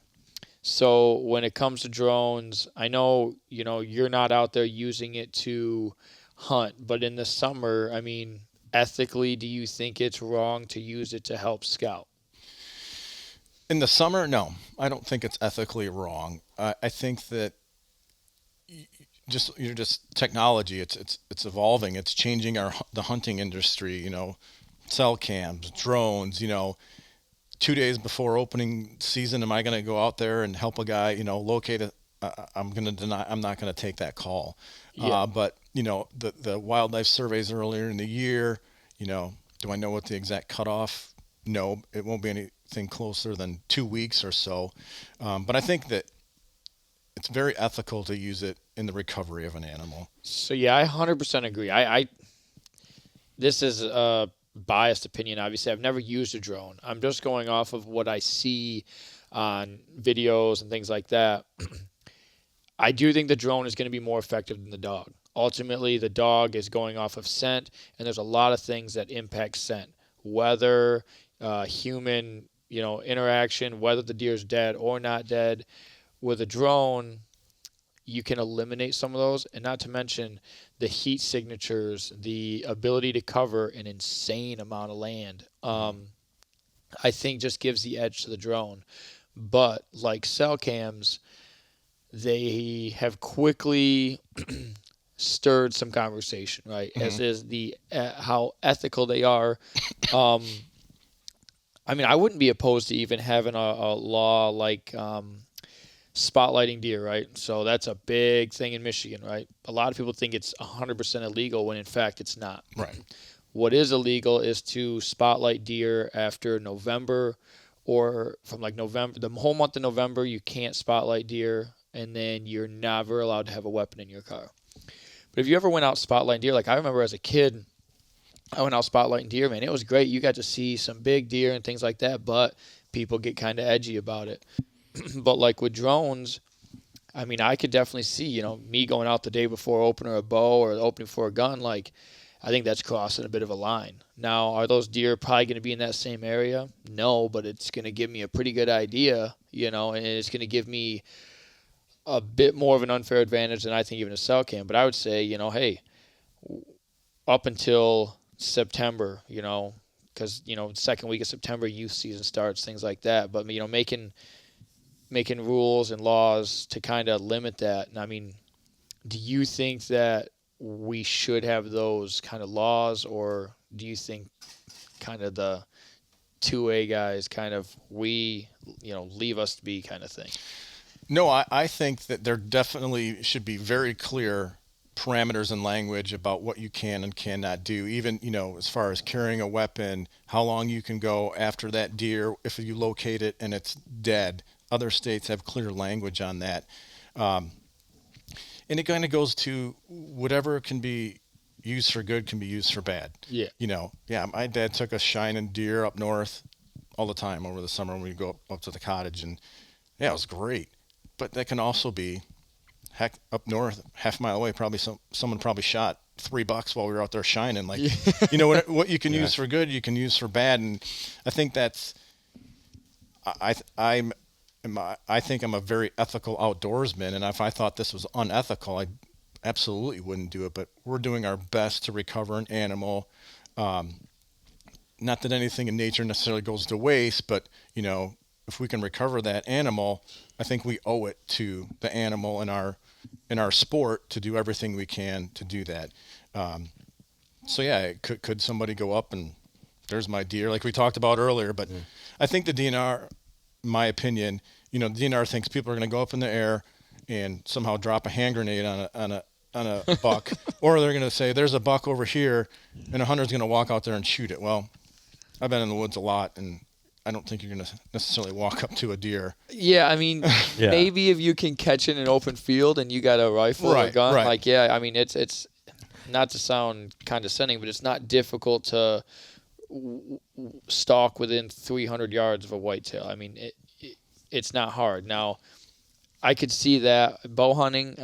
So when it comes to drones, I know, you're not out there using it to hunt, but in the summer, I mean, ethically, do you think it's wrong to use it to help scout? In the summer, no, I don't think it's ethically wrong. I think that just technology. It's evolving. It's changing the hunting industry. Cell cams, drones. 2 days before opening season, am I going to go out there and help a guy? Locate a. I'm going to deny. I'm not going to take that call. Yeah. But the wildlife surveys earlier in the year. Do I know what the exact cutoff? No, it won't be anything closer than 2 weeks or so. But I think that it's very ethical to use it in the recovery of an animal. So yeah, I 100% agree. This is a biased opinion. Obviously, I've never used a drone. I'm just going off of what I see on videos and things like that. I do think the drone is going to be more effective than the dog. Ultimately, the dog is going off of scent, and there's a lot of things that impact scent. Weather, human, interaction, whether the deer is dead or not dead. With a drone, you can eliminate some of those, and not to mention the heat signatures, the ability to cover an insane amount of land. I think just gives the edge to the drone. But like cell cams, they have quickly stirred some conversation, right? Mm-hmm. As is the how ethical they are. I mean, I wouldn't be opposed to even having a law like spotlighting deer, right? So that's a big thing in Michigan, right? A lot of people think it's 100% illegal when in fact it's not. Right. What is illegal is to spotlight deer after November, or from like November, the whole month of November, you can't spotlight deer, and then you're never allowed to have a weapon in your car. But if you ever went out spotlighting deer, like I remember as a kid, I went out spotlighting deer, man. It was great. You got to see some big deer and things like that, but people get kind of edgy about it. But like with drones, I mean, I could definitely see, me going out the day before opening a bow or opening for a gun. Like, I think that's crossing a bit of a line. Now, are those deer probably going to be in that same area? No, but it's going to give me a pretty good idea, and it's going to give me a bit more of an unfair advantage than I think even a cell cam. But I would say, hey, up until September, because, second week of September, youth season starts, things like that. But, making rules and laws to kind of limit that. And I mean, do you think that we should have those kind of laws, or do you think kind of the 2A guys kind of leave us to be kind of thing? No, I think that there definitely should be very clear parameters and language about what you can and cannot do, even, as far as carrying a weapon, how long you can go after that deer if you locate it and it's dead. Other states have clear language on that. And it kind of goes to whatever can be used for good can be used for bad. Yeah. My dad took us shining deer up north all the time over the summer when we go up to the cottage, and it was great. But that can also be, heck, up north, half a mile away, probably someone probably shot $3 while we were out there shining. Like, what you can use for good, you can use for bad. And I think that's, I think I'm a very ethical outdoorsman, and if I thought this was unethical, I absolutely wouldn't do it. But we're doing our best to recover an animal. Not that anything in nature necessarily goes to waste, but if we can recover that animal, I think we owe it to the animal in our sport to do everything we can to do that. So yeah, could somebody go up and there's my deer, like we talked about earlier. But I think the DNR, my opinion, the DNR thinks people are going to go up in the air and somehow drop a hand grenade on a buck, or they're going to say there's a buck over here, and a hunter's going to walk out there and shoot it. Well, I've been in the woods a lot, and I don't think you're going to necessarily walk up to a deer. Yeah, I mean, maybe if you can catch it in an open field and you got a rifle or a gun, like, I mean, it's not to sound condescending, but it's not difficult to stalk within 300 yards of a whitetail. I mean, it's not hard. Now, I could see that bow hunting.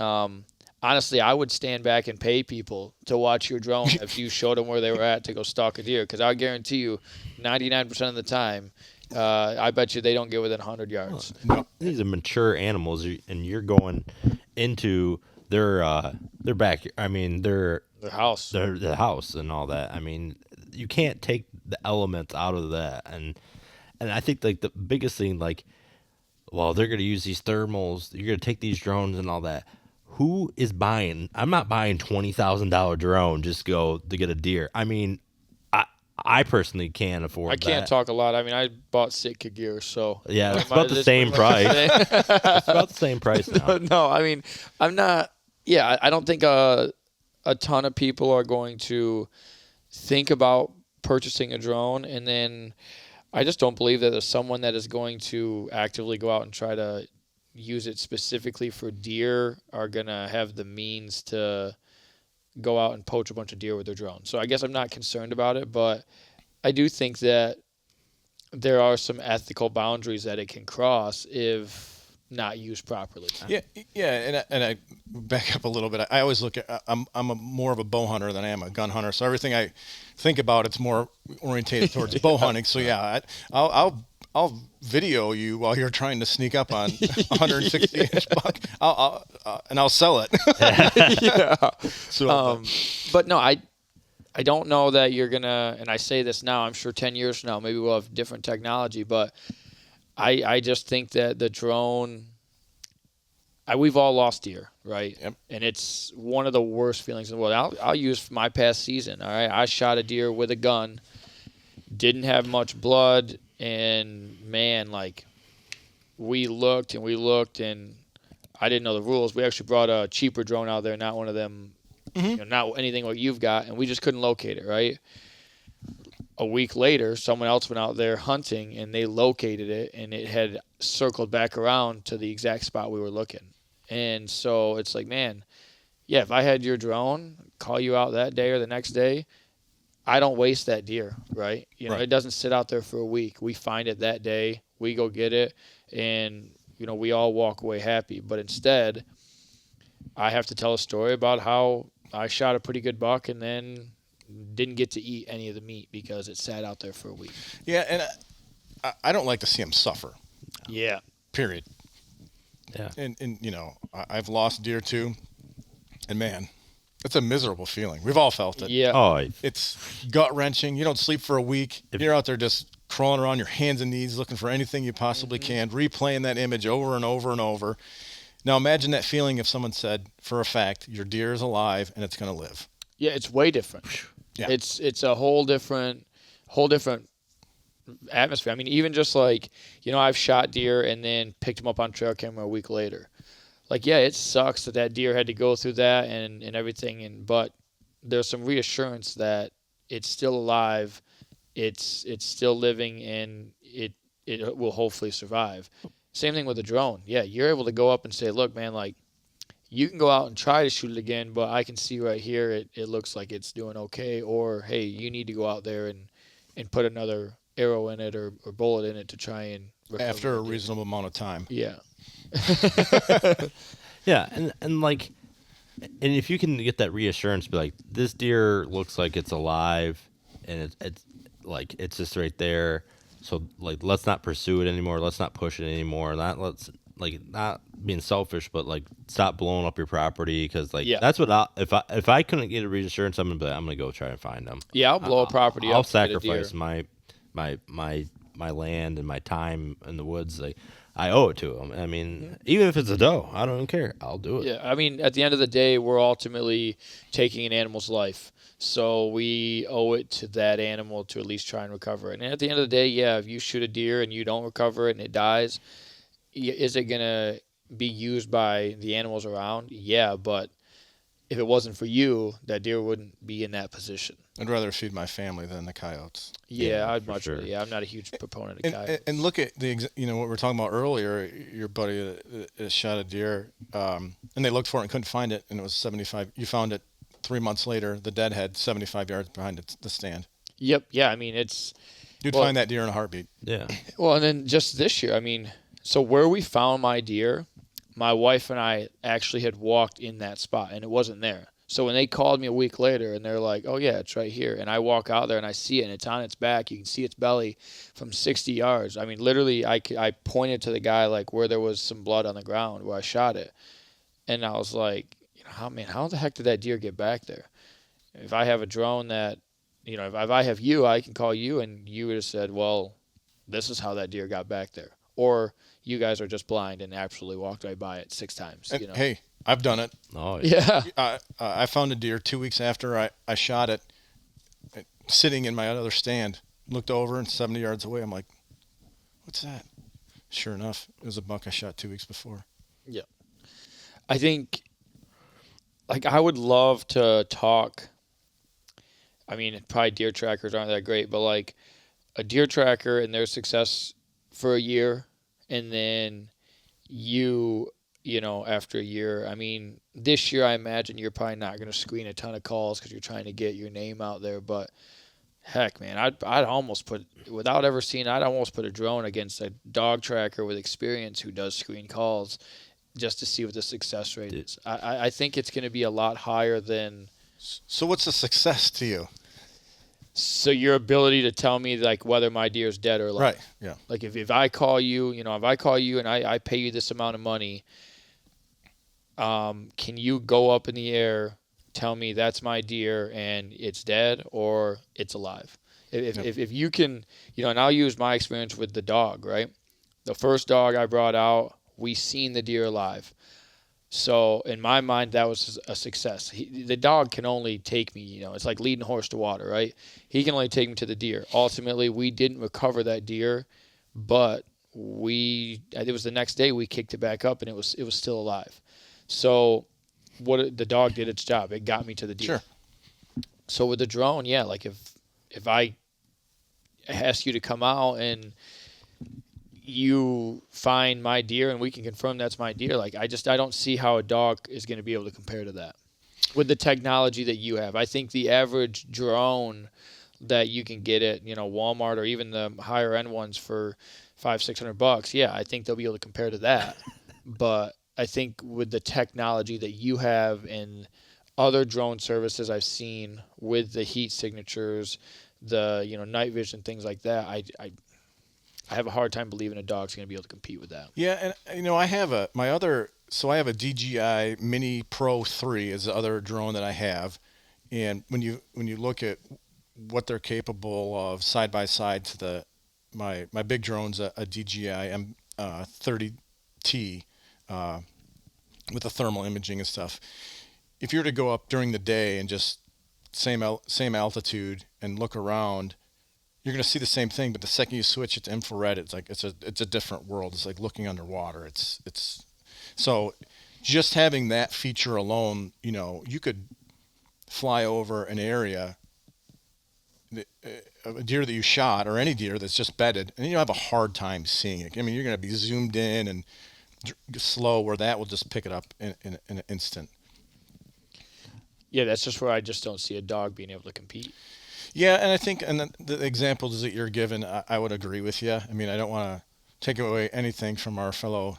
Honestly, I would stand back and pay people to watch your drone if you showed them where they were at to go stalk a deer, because I guarantee you 99% of the time, I bet you they don't get within 100 yards. No. These are mature animals, and you're going into their back. I mean, their house, their house, and all that. I mean, you can't take the elements out of that, and I think like the biggest thing, like, well, they're gonna use these thermals. You're gonna take these drones and all that. Who is buying? I'm not buying $20,000 drone just to get a deer. I mean, I personally can't afford. I can't talk a lot. I mean, I bought Sitka gear, so yeah, it's about the same price. It's about the same price now. No, I mean, I'm not. Yeah, I don't think a ton of people are going to think about purchasing a drone, and then I just don't believe that there's someone that is going to actively go out and try to use it specifically for deer are going to have the means to go out and poach a bunch of deer with their drone. So I guess I'm not concerned about it, but I do think that there are some ethical boundaries that it can cross if not used properly. Yeah, and I back up a little bit. I always look at I'm more of a bow hunter than I am a gun hunter. So everything I think about, it's more orientated towards bow hunting. So yeah, I'll video you while you're trying to sneak up on 160-inch buck. I'll sell it. Yeah. So, but no, I don't know that you're gonna. And I say this now. I'm sure 10 years from now, maybe we'll have different technology. But I just think that the drone. We've all lost deer, right? Yep. And it's one of the worst feelings in the world. I'll use my past season. All right, I shot a deer with a gun. Didn't have much blood. And man, like, we looked and I didn't know the rules. We actually brought a cheaper drone out there, not one of them, not anything like you've got, and we just couldn't locate it, right? A week later, someone else went out there hunting, and they located it, and it had circled back around to the exact spot we were looking. And so it's like, man, yeah, if I had your drone, call you out that day or the next day, I don't waste that deer, right? It doesn't sit out there for a week. We find it that day. We go get it, and, we all walk away happy. But instead, I have to tell a story about how I shot a pretty good buck and then didn't get to eat any of the meat because it sat out there for a week. Yeah, and I don't like to see them suffer. Yeah. Period. Yeah. And I've lost deer too, and man, it's a miserable feeling. We've all felt it. Yeah. Oh, it's gut-wrenching. You don't sleep for a week. You're out there just crawling around your hands and knees looking for anything you possibly can, replaying that image over and over and over. Now imagine that feeling if someone said, for a fact, your deer is alive and it's going to live. Yeah, it's way different. Yeah. It's a whole different atmosphere. I mean, even just like, I've shot deer and then picked them up on trail camera a week later. Like, yeah, it sucks that deer had to go through that and everything, but there's some reassurance that it's still alive, it's still living, and it will hopefully survive. Same thing with the drone. Yeah, you're able to go up and say, look, man, like, you can go out and try to shoot it again, but I can see right here it looks like it's doing okay, or, hey, you need to go out there and put another arrow in it or bullet in it to try and recover after a reasonable amount of time. Yeah. Yeah, and like, and if you can get that reassurance, be like, this deer looks like it's alive, and it's like it's just right there. So like, let's not pursue it anymore. Let's not push it anymore. Let's not being selfish, but like, stop blowing up your property, because like, that's what if I couldn't get a reassurance, I'm gonna go try and find them. Yeah, I'll blow a property up. I'll sacrifice my land and my time in the woods. Like, I owe it to them. I mean, even if it's a doe, I don't care. I'll do it. Yeah, I mean, at the end of the day, we're ultimately taking an animal's life. So we owe it to that animal to at least try and recover it. And at the end of the day, yeah, if you shoot a deer and you don't recover it and it dies, is it going to be used by the animals around? Yeah, but if it wasn't for you, that deer wouldn't be in that position. I'd rather feed my family than the coyotes. Yeah, I'd much sure. rather. Yeah, I'm not a huge proponent of coyotes. And look at what we were talking about earlier. Your buddy that shot a deer, and they looked for it and couldn't find it, and it was 75. You found it 3 months later. The dead head 75 yards behind the stand. Yep. Yeah. I mean, you'd find that deer in a heartbeat. Yeah. Well, and then just this year, I mean, so where we found my deer, my wife and I actually had walked in that spot, and it wasn't there. So when they called me a week later and they're like, oh, yeah, it's right here. And I walk out there and I see it and it's on its back. You can see its belly from 60 yards. I mean, literally, I pointed to the guy like where there was some blood on the ground where I shot it. And I was like, how the heck did that deer get back there? If I have a drone that, if I have you, I can call you and you would have said, well, this is how that deer got back there. Or you guys are just blind and absolutely walked right by it 6 times. And, hey, I've done it. Oh, yeah. I found a deer 2 weeks after I shot it, sitting in my other stand. Looked over and 70 yards away. I'm like, what's that? Sure enough, it was a buck I shot 2 weeks before. Yeah. I think, I would love to talk. I mean, probably deer trackers aren't that great, but a deer tracker and their success for a year, and then after a year, I mean, this year I imagine you're probably not going to screen a ton of calls because you're trying to get your name out there. But heck, man, I'd almost put, without ever seeing, I'd almost put a drone against a dog tracker with experience who does screen calls just to see what the success rate is. I think it's going to be a lot higher than. So what's a success to you? So your ability to tell me whether my deer is dead or alive. Right. Yeah. If I call you, if I call you and I pay you this amount of money, can you go up in the air, tell me that's my deer and it's dead or it's alive? If you can, and I'll use my experience with the dog, right? The first dog I brought out, we seen the deer alive. So in my mind, that was a success. The dog can only take me, it's like leading a horse to water, right? He can only take me to the deer. Ultimately, we didn't recover that deer, but it was the next day we kicked it back up and it was still alive. So the dog did its job. It got me to the deer. Sure. So with the drone, yeah, if I ask you to come out and you find my deer and we can confirm that's my deer, I don't see how a dog is going to be able to compare to that with the technology that you have. I think the average drone that you can get at Walmart or even the higher end ones for $500-600, yeah, I think they'll be able to compare to that. But I think with the technology that you have and other drone services I've seen with the heat signatures, the night vision, things like that, I have a hard time believing a dog's going to be able to compete with that. Yeah, and I have a DJI Mini Pro 3 is the other drone that I have, and when you look at what they're capable of side by side to my big drone's a DJI M30T with the thermal imaging and stuff. If you were to go up during the day and just same altitude and look around, you're going to see the same thing, but the second you switch it to infrared, it's a different world. It's like looking underwater. It's so just having that feature alone, you could fly over an area, a deer that you shot or any deer that's just bedded, and you have a hard time seeing it. I mean, you're going to be zoomed in and slow, where that will just pick it up in an instant. Yeah, that's just where I just don't see a dog being able to compete. Yeah, and I think, and the examples that you're given, I would agree with you. I mean, I don't want to take away anything from our fellow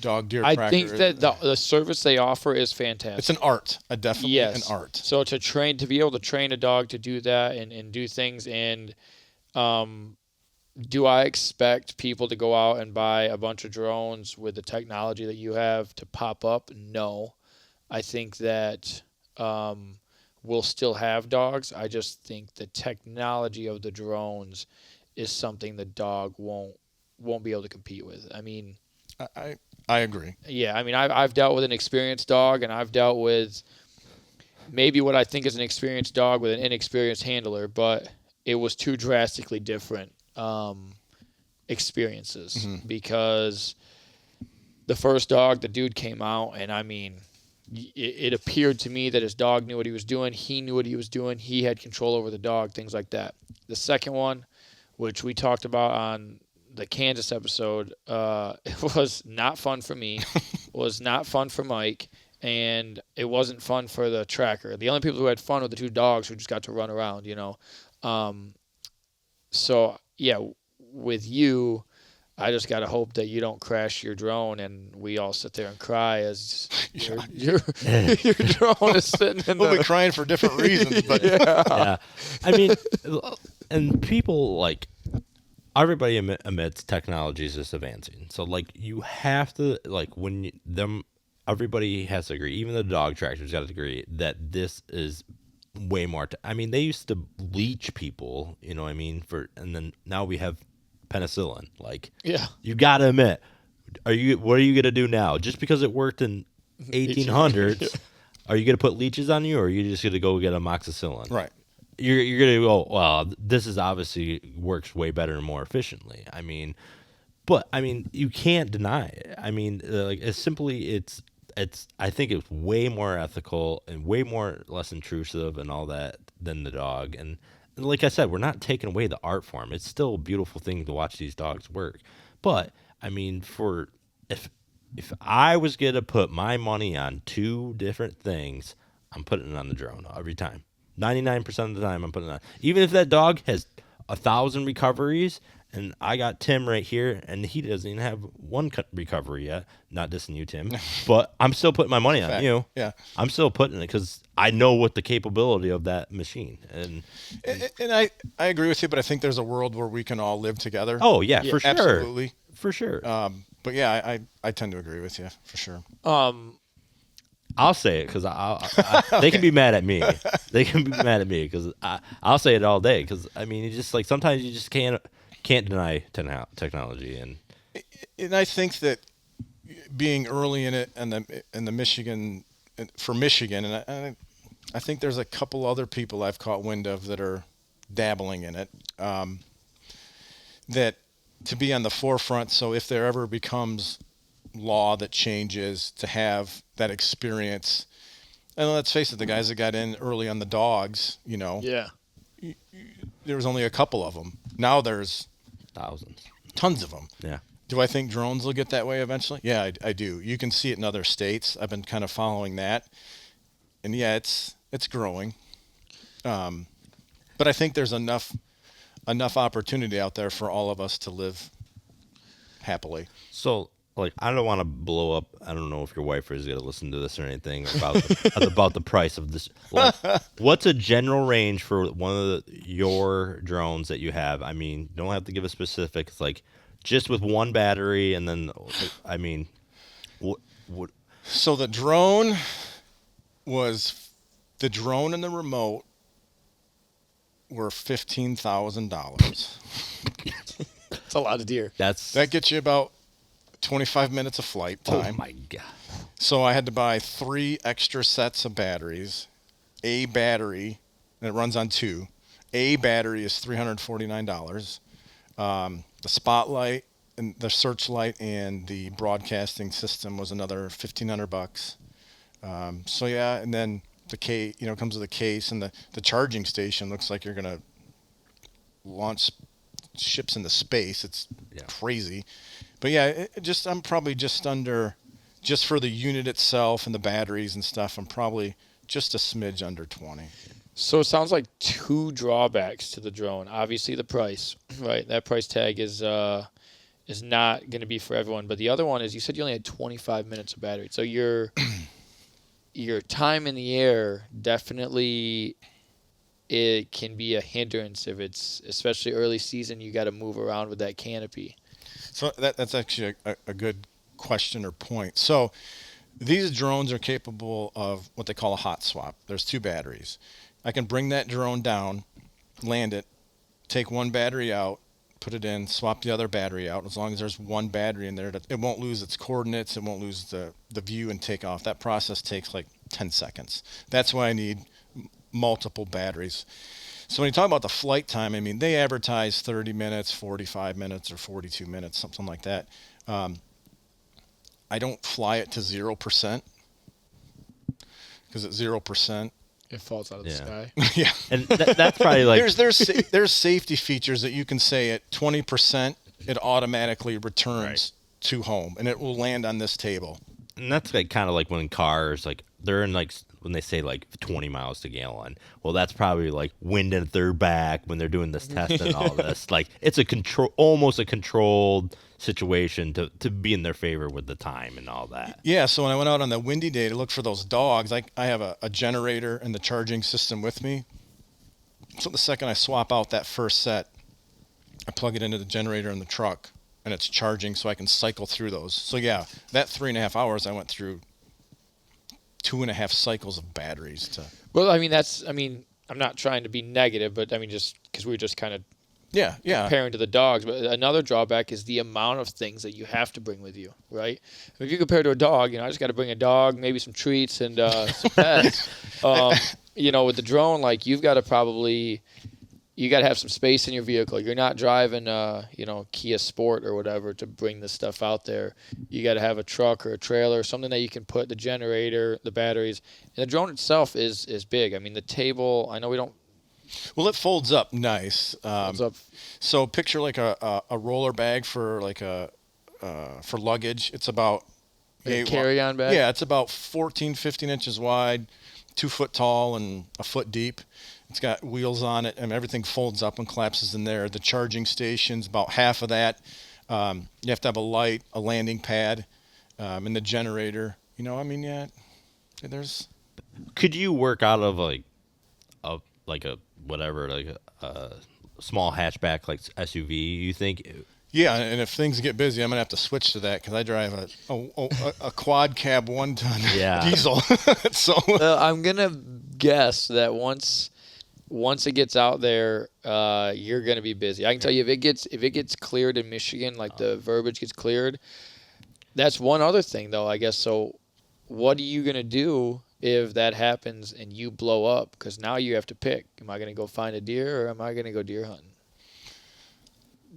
deer tracker. I think that the service they offer is fantastic. It's an art, definitely an art. So to be able to train a dog to do that and do things, and do I expect people to go out and buy a bunch of drones with the technology that you have to pop up? No. I think that we'll still have dogs. I just think the technology of the drones is something the dog won't be able to compete with. I mean, I agree. Yeah, I mean, I've dealt with an experienced dog, and I've dealt with maybe what I think is an experienced dog with an inexperienced handler, but it was two drastically different experiences Mm-hmm. because the first dog, the dude came out, and I mean, it appeared to me that his dog knew what he was doing. He knew what he was doing. He had control over the dog, things like that. The second one, which we talked about on the Kansas episode, it was not fun for me, was not fun for Mike, and it wasn't fun for the tracker. The only people who had fun were the two dogs who just got to run around, you know. So, yeah, with you, I just got to hope that you don't crash your drone and we all sit there and cry as your drone is sitting in We'll the... be crying for different reasons, but Yeah. I mean, and people like everybody admits technology is just advancing. So like you have to like when everybody has to agree, even the dog trackers got to agree that this is way more. I mean, they used to leech people, you know what I mean? And then now we have penicillin. Like, Yeah. you got to admit, what are you going to do now? Just because it worked in 1800s, are you going to put leeches on you, or are you just going to go get amoxicillin? right. You're going to go, well, this is obviously works way better and more efficiently. I mean, but I mean, you can't deny it. I mean, like it's I think it's way more ethical and way more less intrusive and all that than the dog. And like I said, we're not taking away the art form. It's still a beautiful thing to watch these dogs work. But I mean, if I was gonna put my money on two different things, I'm putting it on the drone every time. 99% of the time, I'm putting it on. Even if that dog has 1,000 recoveries, and I got Tim right here, and he doesn't even have one recovery yet. Not dissing you, Tim, but I'm still putting my money on you. Yeah. I'm still putting it because I know what the capability of that machine. And I agree with you, but I think there's a world where we can all live together. oh yeah, for sure, Absolutely. for sure. But yeah, I tend to agree with you for sure. I'll say it because they can be mad at me. They can be mad at me because I'll say it all day because I mean, it's just like sometimes you just can't deny technology And I think that being early in it and the Michigan for Michigan, and I think there's a couple other people I've caught wind of that are dabbling in it. That to be on the forefront. So if there ever becomes law that changes, to have that experience. And let's face it, the guys that got in early on the dogs, you know, Yeah. there was only a couple of them. Now there's thousands. tons of them. Yeah. Do I think drones will get that way eventually? Yeah, I do. You can see it in other states. I've been kind of following that, and yeah, it's growing. But I think there's enough opportunity out there for all of us to live happily. So, like, I don't want to blow up. I don't know if your wife is going to listen to this or anything about about the price of this. Like, what's a general range for one of your drones that you have? I mean, you don't have to give a specific. It's like just with one battery, and then, I mean, what? So the drone and the remote were $15,000. It's a lot of deer. That gets you about 25 minutes of flight time. Oh my god! So I had to buy 3 extra sets of batteries. A battery, and it runs on 2. A battery is $349. The spotlight and the searchlight and the broadcasting system was another $1,500. So yeah, and then the case, comes with a case, and the charging station looks like you're gonna launch ships into space. It's crazy. But yeah, I'm probably just under, just for the unit itself and the batteries and stuff, I'm probably just a smidge under 20. So it sounds like 2 drawbacks to the drone. Obviously the price, right? That price tag is not going to be for everyone. But the other one is, you said you only had 25 minutes of battery. So your time in the air definitely, it can be a hindrance if it's, especially early season, you got to move around with that canopy. So that's actually a good question or point. So these drones are capable of what they call a hot swap. There's 2 batteries. I can bring that drone down, land it, take one battery out, put it in, swap the other battery out. As long as there's one battery in there, it won't lose its coordinates, it won't lose the view and take off. That process takes like 10 seconds. That's why I need multiple batteries. So when you talk about the flight time, I mean, they advertise 30 minutes, 45 minutes, or 42 minutes, something like that. I don't fly it to 0% because at 0%, it falls out of the sky. yeah, And that's probably like there's safety features that you can say at 20%, it automatically returns to home and it will land on this table. and that's like kind of like when cars like they're in like when they say like 20 miles to gallon. Well, that's probably like wind at their back when they're doing this test and all this. Like it's almost a controlled situation to be in their favor with the time and all that. Yeah, so when I went out on the windy day to look for those dogs, I have a generator and the charging system with me. So the second I swap out that first set, I plug it into the generator in the truck and it's charging so I can cycle through those. So yeah, that 3.5 hours I went through 2.5 cycles of batteries to. Well, I mean, I'm not trying to be negative, but I mean, just because we were just kind of Yeah. comparing to the dogs. But another drawback is the amount of things that you have to bring with you, right? If you compare to a dog, I just got to bring a dog, maybe some treats and some pets. With the drone, like you got to have some space in your vehicle. You're not driving, Kia Sport or whatever to bring this stuff out there. You got to have a truck or a trailer, something that you can put the generator, the batteries. And the drone itself is big. I mean, the table, I know we don't. Well, it folds up nice. Folds up. So picture like a roller bag for like for luggage. It's about A carry-on bag? Yeah, it's about 15 inches wide, 2 foot tall, and a foot deep. It's got wheels on it, and everything folds up and collapses in there. The charging station's about half of that. You have to have a light, a landing pad, and the generator. There's. Could you work out of a small hatchback like SUV? You think? Yeah, and if things get busy, I'm gonna have to switch to that because I drive a quad cab 1-ton diesel. So I'm gonna guess that once it gets out there, you're gonna be busy. I can tell you if it gets cleared in Michigan, like the verbiage gets cleared. That's one other thing, though, I guess. So, what are you gonna do if that happens and you blow up? Because now you have to pick: am I gonna go find a deer or am I gonna go deer hunting?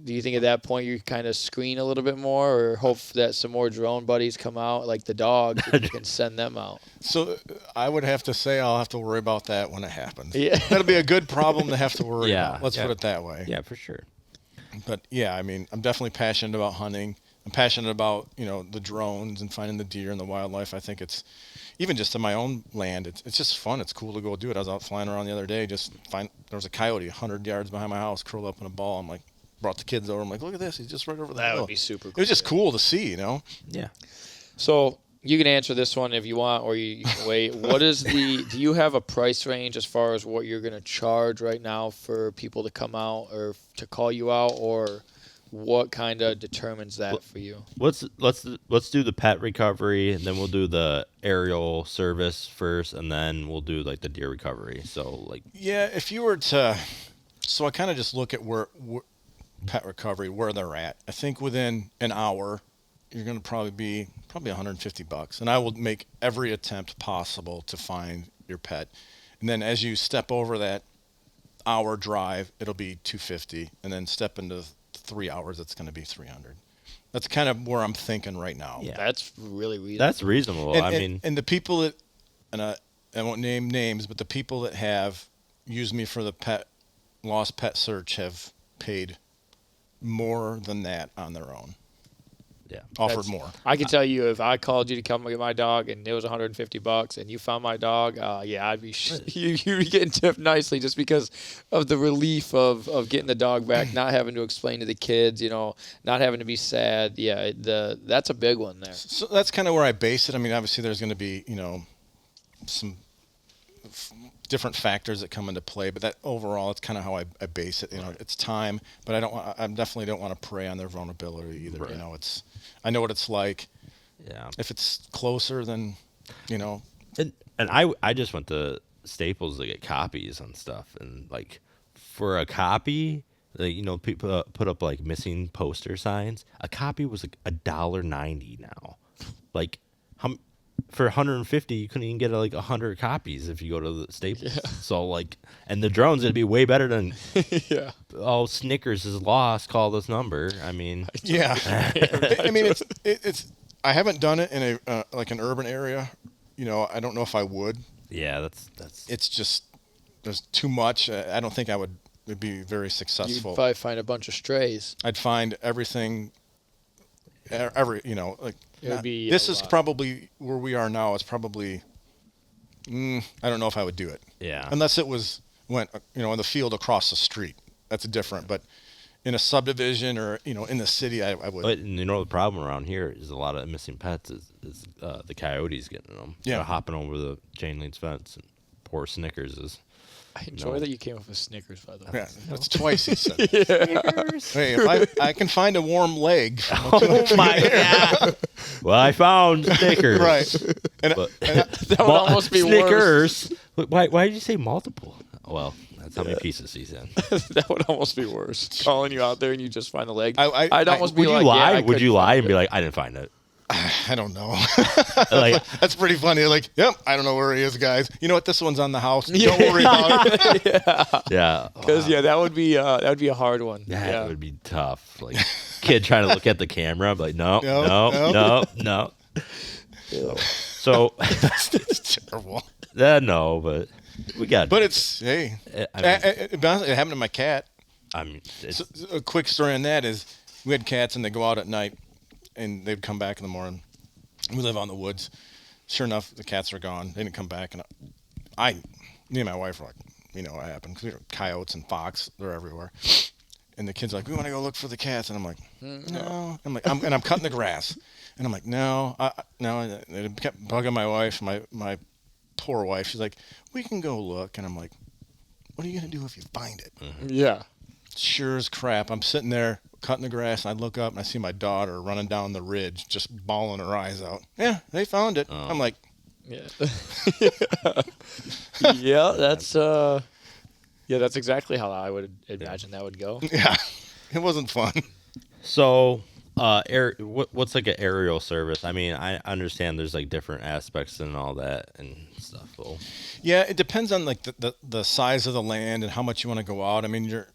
Do you think at that point you kind of screen a little bit more, or hope that some more drone buddies come out, like the dogs, and you can send them out? So I would have to say I'll have to worry about that when it happens. Yeah. That'll be a good problem to have to worry about. Let's put it that way. Yeah, for sure. But yeah, I mean, I'm definitely passionate about hunting. I'm passionate about, the drones and finding the deer and the wildlife. I think it's, even just in my own land, it's just fun. It's cool to go do it. I was out flying around the other day, there was a coyote 100 yards behind my house, curled up in a ball. I'm like, brought the kids over. I'm like, look at this. He's just right over there. That would be super cool. It was just cool to see, Yeah. So you can answer this one if you want, or you can wait. Do you have a price range as far as what you're going to charge right now for people to come out or to call you out, or what kind of determines that for you? Let's do the pet recovery, and then we'll do the aerial service first, and then we'll do like the deer recovery. So yeah, if you were to, so I kind of just look at where pet recovery, where they're at. I think within an hour, you're going to probably be $150, and I will make every attempt possible to find your pet. And then as you step over that hour drive, it'll be $250, and then step into 3 hours, it's going to be $300. That's kind of where I'm thinking right now. Yeah, that's really reasonable. That's reasonable. And the people that, and I won't name names, but the people that have used me for the lost pet search have paid more than that on their own. Yeah. Offered more. I can tell you, if I called you to come get my dog and it was $150 and you found my dog, I'd be you'd be getting tipped nicely just because of the relief of getting the dog back, not having to explain to the kids, not having to be sad. Yeah, that's a big one there. So that's kind of where I base it. I mean, obviously there's going to be, some different factors that come into play, but that overall, it's kind of how I base it. It's time, but I definitely don't want to prey on their vulnerability either. Right. I know what it's like. Yeah. If it's closer, then, And I just went to Staples to get copies and stuff, and for a copy, Like, people put up like missing poster signs. A copy was like $1.90 now. Like, for 150, you couldn't even get like 100 copies if you go to the Staples. Yeah. So like, and the drone's gonna be way better than yeah. Oh, Snickers is lost. Call this number. I mean, yeah. I mean, it's. I haven't done it in a like an urban area. I don't know if I would. Yeah, that's. It's just there's too much. I don't think I would be very successful. You'd probably find a bunch of strays. I'd find everything. Like it would be this is probably where we are now. It's probably. I don't know if I would do it. Yeah. Unless it went in the field across the street. That's different, but. In a subdivision or in the city, I would. But the problem around here is a lot of missing pets is the coyotes getting them. Yeah, they're hopping over the chain link fence. And poor Snickers is. I enjoy that you came up with Snickers, by the way. Yeah, that's twice he said. Snickers. Hey, if I can find a warm leg. Oh my God! Well, I found Snickers. Right, and that would almost be Snickers. Worse. Why did you say multiple? Well. That's how many pieces he's in. That would almost be worse. Calling you out there and you just find a leg. I'd almost be like, lie? yeah, would you lie and be like, I didn't find it? I don't know. Like, that's pretty funny. Like, yep, I don't know where he is, guys. You know what? This one's on the house. Don't worry about it. Yeah. Because that would be a hard one. That would be tough. Like, kid trying to look at the camera, I'm like, no. So it's terrible. No, but we got. But it's it happened to my cat. I mean, so, a quick story on that is we had cats and they go out at night and they'd come back in the morning. We live out in the woods. Sure enough, the cats were gone. They didn't come back, and me and my wife were like, what happened? Because coyotes and fox, they're everywhere. And the kids are like, we want to go look for the cats, and I'm like, no. I'm like, I'm cutting the grass, and I'm like, no, no. And it kept bugging my wife, my poor wife. She's like, we can go look, and I'm like, what are you gonna do if you find it? Mm-hmm. Yeah. Sure as crap. I'm sitting there cutting the grass, and I look up and I see my daughter running down the ridge, just bawling her eyes out. Yeah, they found it. I'm like, yeah, yeah, that's exactly how I would imagine that would go. Yeah, it wasn't fun. So, what's like an aerial service? I mean, I understand there's like different aspects and all that and stuff. Though. Yeah, it depends on like the size of the land and how much you want to go out. I mean, you're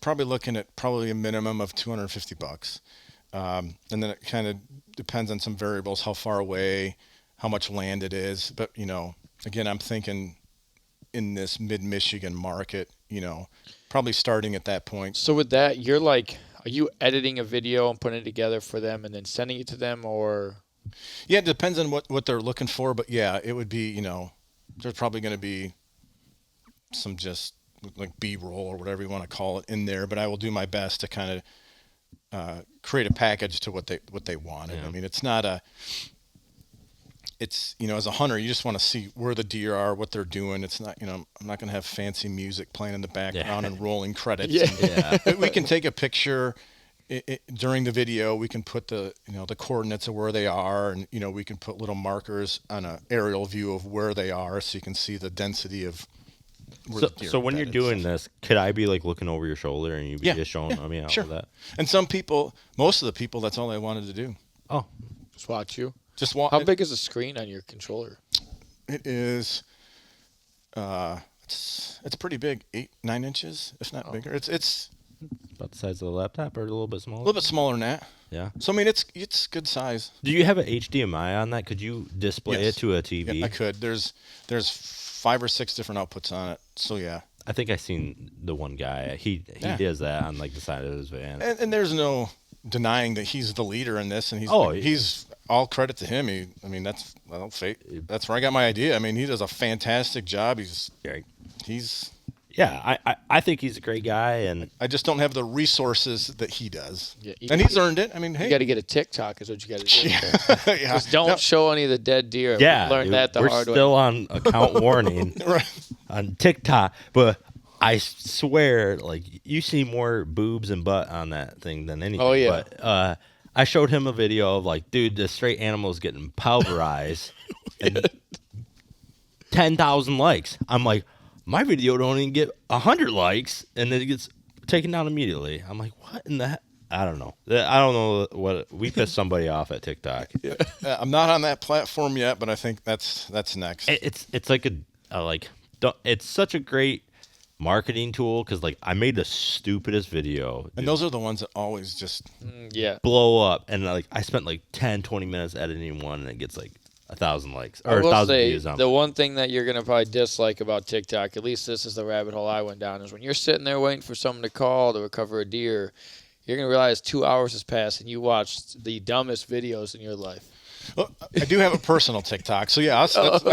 probably looking at probably a minimum of $250, and then it kind of depends on some variables, how far away, how much land it is. But again, I'm thinking in this mid-Michigan market, probably starting at that point. So with that, you're like, are you editing a video and putting it together for them and then sending it to them, or? Yeah, it depends on what they're looking for, but yeah, it would be, there's probably going to be some just like B-roll or whatever you want to call it in there, but I will do my best to kind of create a package to what they wanted. Yeah. I mean, it's not as a hunter, you just want to see where the deer are, what they're doing. It's not, I'm not going to have fancy music playing in the background and rolling credits. Yeah. We can take a picture during the video. We can put the coordinates of where they are, and we can put little markers on an aerial view of where they are, so you can see the density of. So when you're doing this, could I be like looking over your shoulder and you be just showing me out sure. of that? And most of the people, that's all they wanted to do. Oh, just watch you. How big is the screen on your controller? It is. It's pretty big, 8-9 inches, if not bigger. It's about the size of the laptop, or a little bit smaller. A little bit smaller than that. Yeah. So I mean, it's good size. Do you have an HDMI on that? Could you display it to a TV? Yeah, I could. There's 5 or 6 different outputs on it. So yeah. I think I seen the one guy. He does that on like the side of his van. And there's no denying that he's the leader in this, and he's all credit to him. That's where I got my idea. I mean, he does a fantastic job. I think he's a great guy, and I just don't have the resources that he does. Yeah, and he's earned it. I mean, hey, you got to get a TikTok is what you got to do. Yeah. Just don't show any of the dead deer. Yeah, we learned that the hard way. We're still on account warning right. on TikTok, but I swear, like, you see more boobs and butt on that thing than anything. Oh yeah. But I showed him a video of like, dude, the straight animal is getting pulverized, and 10,000 likes. I'm like, my video don't even get 100 likes, and it gets taken down immediately. I'm like, what in the heck? I don't know. I don't know what we pissed somebody off at TikTok. I'm not on that platform yet, but I think that's next. It's like it's such a great marketing tool because like I made the stupidest video, dude, And those are the ones that always just Yeah. blow up, and like I spent like 10-20 minutes editing one, and it gets like 1,000 likes I or will 1,000 say, views on the one thing that you're going to probably dislike about TikTok, at least this is the rabbit hole I went down, is when you're sitting there waiting for someone to call to recover a deer, you're going to realize 2 hours has passed and you watched the dumbest videos in your life. Well, I do have a personal TikTok, so yeah, I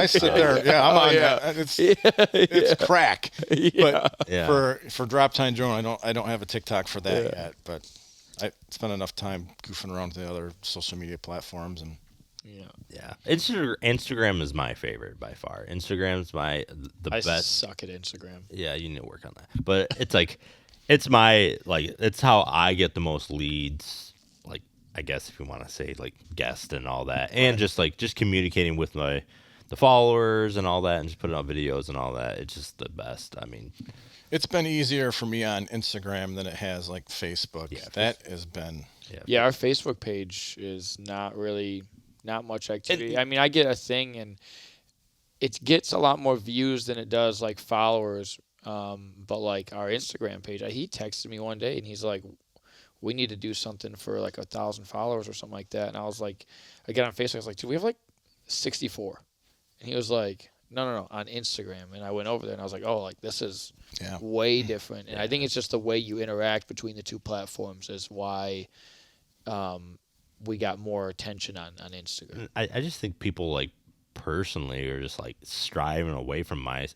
sit there. Yeah, I'm on that. It's crack. But Yeah. for Droptine Drone, I don't have a TikTok for that yet. But I spent enough time goofing around with the other social media platforms, and Yeah. Instagram is my favorite by far. Instagram's the I best. suck at Instagram. Yeah, you need to work on that. But it's like, it's it's how I get the most leads. Like, I guess if you want to say like guests and all that, and just communicating with the followers and all that, and just putting out videos and all that. It's just the best. I mean, it's been easier for me on Instagram than it has like Facebook. Yeah, that has been. Yeah, our Facebook page is not much activity. I mean, I get a thing and it gets a lot more views than it does like followers. But like our Instagram page, he texted me one day and he's like, we need to do something for like 1,000 followers or something like that. And I was like, I got on Facebook, I was like, dude, we have like 64. And he was like, no, on Instagram. And I went over there and I was like, oh, like this is way different. And I think it's just the way you interact between the two platforms is why we got more attention on Instagram. I just think people like personally are just like striving away from MySpace.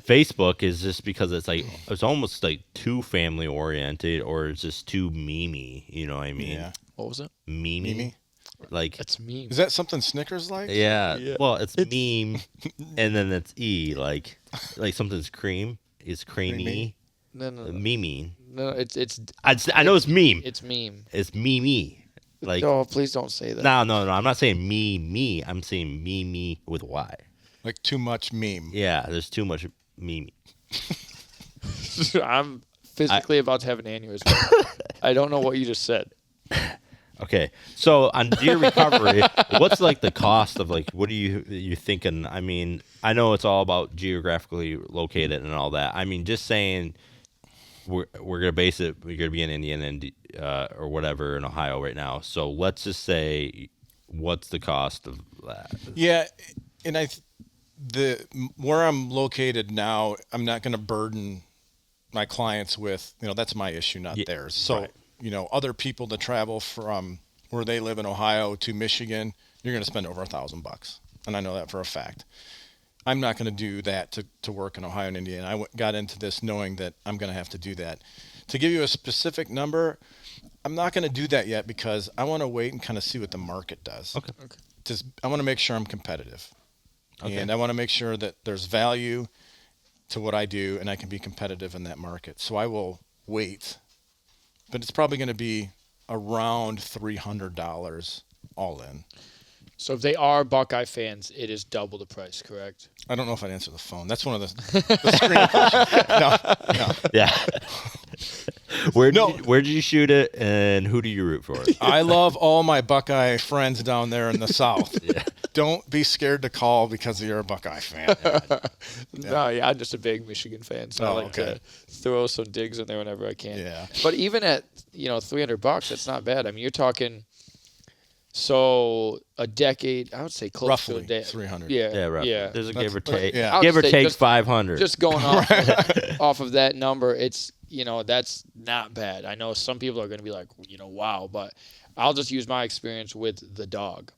Facebook is just because it's almost like too family oriented, or it's just too memey. You know what I mean? Yeah. What was it? Meme? Like That's meme. Is that something Snickers like? yeah. Well, it's meme, and then it's like something's cream is creamy. No. Meme. No, it's I know it's meme. It's meme. It's meme. Like Oh, please don't say that. no. I'm not saying me. I'm saying me with Y. Like too much meme. Yeah, there's too much meme. I'm physically about to have an aneurysm. I don't know what you just said. Okay, so on deer recovery, what's like the cost of like what are you thinking? I mean, I know it's all about geographically located and all that. I mean, just saying we're gonna base it. We're gonna be in Indiana and or whatever in Ohio right now. So let's just say, what's the cost of that? Yeah, and where I'm located now, I'm not going to burden my clients with, that's my issue, not theirs. So, right. Other people that travel from where they live in Ohio to Michigan, you're going to spend over $1,000, and I know that for a fact. I'm not going to do that to work in Ohio and Indiana. I got into this knowing that I'm going to have to do that. To give you a specific number, I'm not going to do that yet because I want to wait and kind of see what the market does. Okay. I want to make sure I'm competitive. Okay. And I want to make sure that there's value to what I do and I can be competitive in that market. So I will wait. But it's probably going to be around $300 all in. So if they are Buckeye fans, it is double the price, correct? I don't know if I'd answer the phone. That's one of the screening questions. No. Yeah. Where did you shoot it, and who do you root for? I love all my Buckeye friends down there in the South. Yeah. Don't be scared to call because you're a Buckeye fan. No, I'm just a big Michigan fan, so I like to throw some digs in there whenever I can. Yeah. But even at $300, that's not bad. I mean, you're talking. So a decade, I would say close Roughly to 300. Yeah, right. Yeah. There's a give or take. yeah. Give or take just 500. Just going off of that number, it's that's not bad. I know some people are going to be like, wow, but I'll just use my experience with the dog.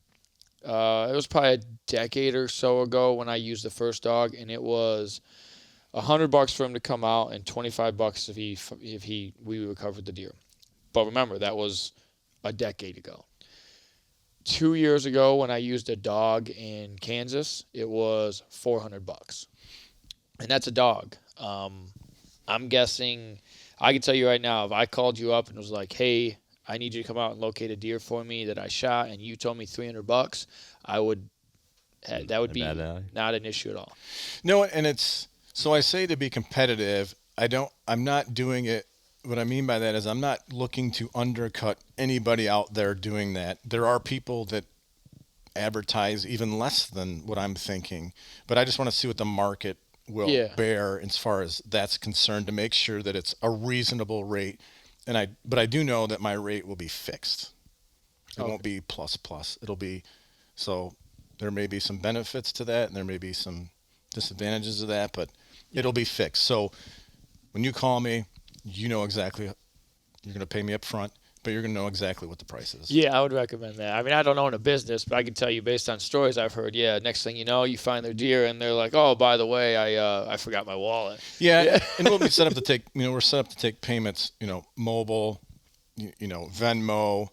It was probably a decade or so ago when I used the first dog, and it was $100 for him to come out and $25 if we recovered the deer. But remember, that was a decade ago. 2 years ago, when I used a dog in Kansas, it was $400, and that's a dog. I'm guessing. I can tell you right now, if I called you up and was like, "Hey, I need you to come out and locate a deer for me that I shot," and you told me $300, I would. That would be not an issue at all. No, and so I say to be competitive. I'm not doing it. What I mean by that is I'm not looking to undercut anybody out there doing that. There are people that advertise even less than what I'm thinking, but I just want to see what the market will Yeah. bear as far as that's concerned to make sure that it's a reasonable rate. But I do know that my rate will be fixed. It Okay. won't be plus plus. It'll be so there may be some benefits to that and there may be some disadvantages of that, but it'll be fixed. So when you call me, you know exactly you're going to pay me up front, but you're going to know exactly what the price is. Yeah, I would recommend that. I mean, I don't own a business, but I can tell you based on stories I've heard. Yeah, next thing you know, you find their deer, and they're like, "Oh, by the way, I forgot my wallet." Yeah, and we'll be set up to take, we're set up to take payments, mobile, Venmo,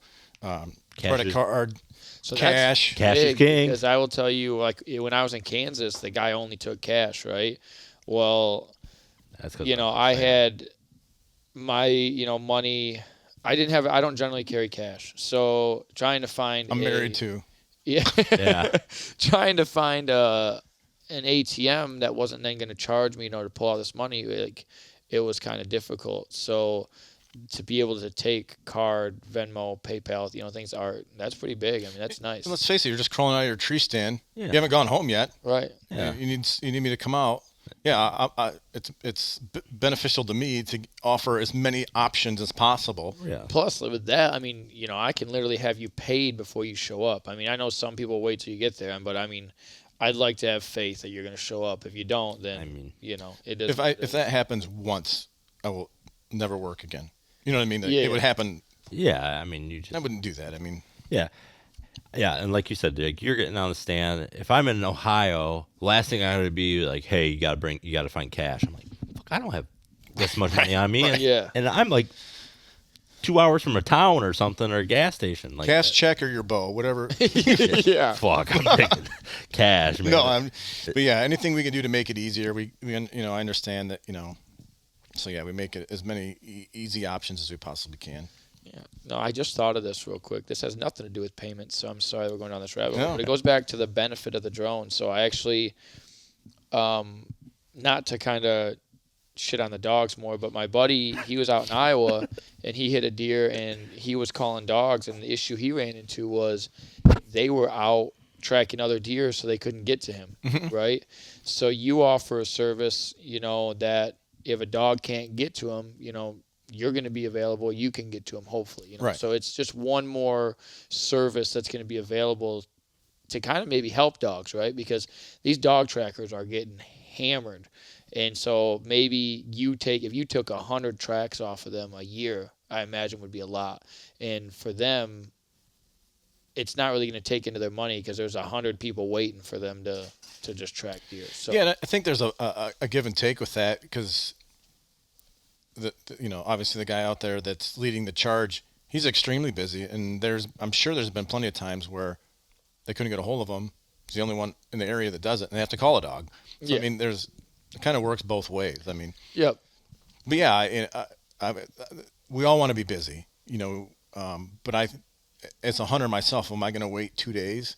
credit card, So cash. Cash is big king. because I will tell you, like when I was in Kansas, the guy only took cash, right? Well, That's 'cause I had my money. I don't generally carry cash, so trying to find I'm married too. Yeah. Yeah. Trying to find an ATM that wasn't then going to charge me, to pull all this money, like it was kind of difficult. So to be able to take card, Venmo, PayPal, that's pretty big. I mean, that's nice. And let's face it, you're just crawling out of your tree stand. Yeah. You haven't gone home yet. Right. Yeah. You need me to come out. Yeah, it's beneficial to me to offer as many options as possible. Yeah. Plus, with that, I mean, I can literally have you paid before you show up. I mean, I know some people wait till you get there, but I mean, I'd like to have faith that you're going to show up. If you don't, then it is. If that happens once, I will never work again. You know what I mean? Yeah. It would happen. Yeah. I mean, I wouldn't do that. I mean, yeah. Yeah, and like you said, Dick, you're getting on the stand. If I'm in Ohio, last thing I would be like, "Hey, you got to find cash." I'm like, "Fuck, I don't have this much money on me." And, Yeah. and I'm like 2 hours from a town or something or a gas station. Like cash, check, or your bow, whatever. Yeah. Fuck, I'm taking cash, man. No, but yeah, anything we can do to make it easier. We I understand that. So yeah, we make it as many easy options as we possibly can. Yeah. No, I just thought of this real quick. This has nothing to do with payments, so I'm sorry we're going down this rabbit hole. No. But it goes back to the benefit of the drone. So I actually, not to kind of shit on the dogs more, but my buddy, he was out in Iowa, and he hit a deer, and he was calling dogs, and the issue he ran into was they were out tracking other deer, so they couldn't get to him, right? So you offer a service, that if a dog can't get to him, you're going to be available. You can get to them, hopefully. Right. So it's just one more service that's going to be available to kind of maybe help dogs, right? Because these dog trackers are getting hammered. And so maybe if you took 100 tracks off of them a year, I imagine would be a lot. And for them, it's not really going to take into their money because there's 100 people waiting for them to just track deer. So yeah, I think there's a give and take with that because obviously the guy out there that's leading the charge, he's extremely busy, and I'm sure there's been plenty of times where they couldn't get a hold of him. He's the only one in the area that does it, and they have to call a dog. So Yeah. I mean, it kind of works both ways. I mean, Yep. but yeah, we all want to be busy, but as a hunter myself, am I going to wait 2 days?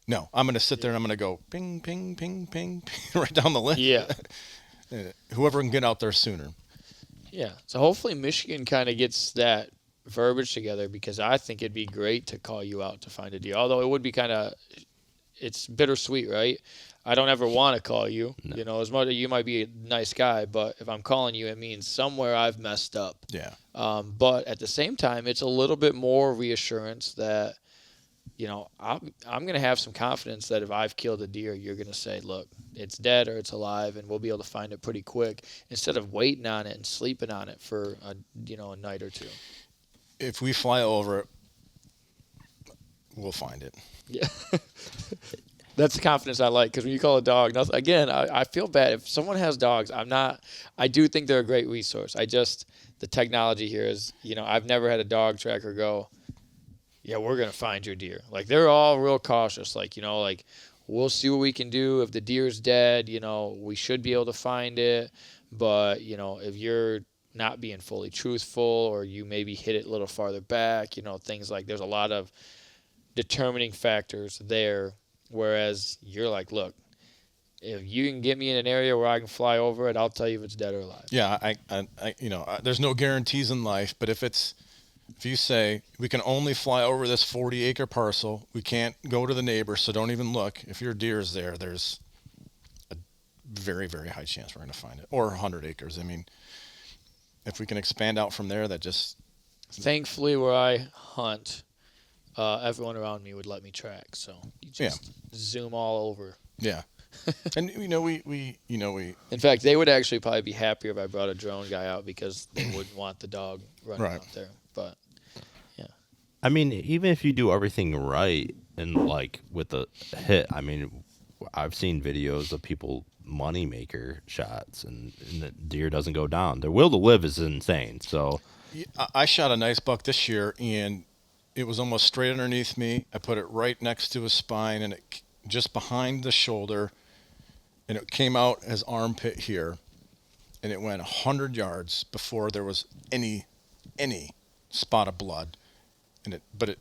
No, I'm going to sit there and I'm going to go ping, ping, ping, ping, ping right down the list. Yeah. Whoever can get out there sooner. Yeah. So hopefully Michigan kind of gets that verbiage together because I think it'd be great to call you out to find a deer. Although it would be it's bittersweet, right? I don't ever want to call you. No. As much as you might be a nice guy, but if I'm calling you, it means somewhere I've messed up. Yeah. But at the same time, it's a little bit more reassurance that, I'm going to have some confidence that if I've killed a deer, you're going to say, look, it's dead or it's alive, and we'll be able to find it pretty quick instead of waiting on it and sleeping on it for a night or two. If we fly over it, we'll find it. Yeah. That's the confidence I like because when you call a dog, again, I feel bad. If someone has dogs, I do think they're a great resource. The technology here is, I've never had a dog tracker go, yeah, we're going to find your deer. Like, they're all real cautious. Like, we'll see what we can do. If the deer's dead, we should be able to find it. But, if you're not being fully truthful or you maybe hit it a little farther back, things like there's a lot of determining factors there. Whereas you're like, look, if you can get me in an area where I can fly over it, I'll tell you if it's dead or alive. Yeah, there's no guarantees in life, but if you say we can only fly over this 40-acre parcel, we can't go to the neighbor, so don't even look. If your deer is there, there's a very, very high chance we're going to find it. Or 100 acres. I mean, if we can expand out from there, that just... Thankfully, where I hunt, everyone around me would let me track. So you just zoom all over. Yeah. And, we... In fact, they would actually probably be happier if I brought a drone guy out because they wouldn't want the dog running out there. But, yeah. I mean, even if you do everything right and, like, with the hit, I mean, I've seen videos of people moneymaker shots and the deer doesn't go down. Their will to live is insane, so... I shot a nice buck this year, and it was almost straight underneath me. I put it right next to his spine, and it just behind the shoulder, and it came out as armpit here, and it went 100 yards before there was any spot of blood, but it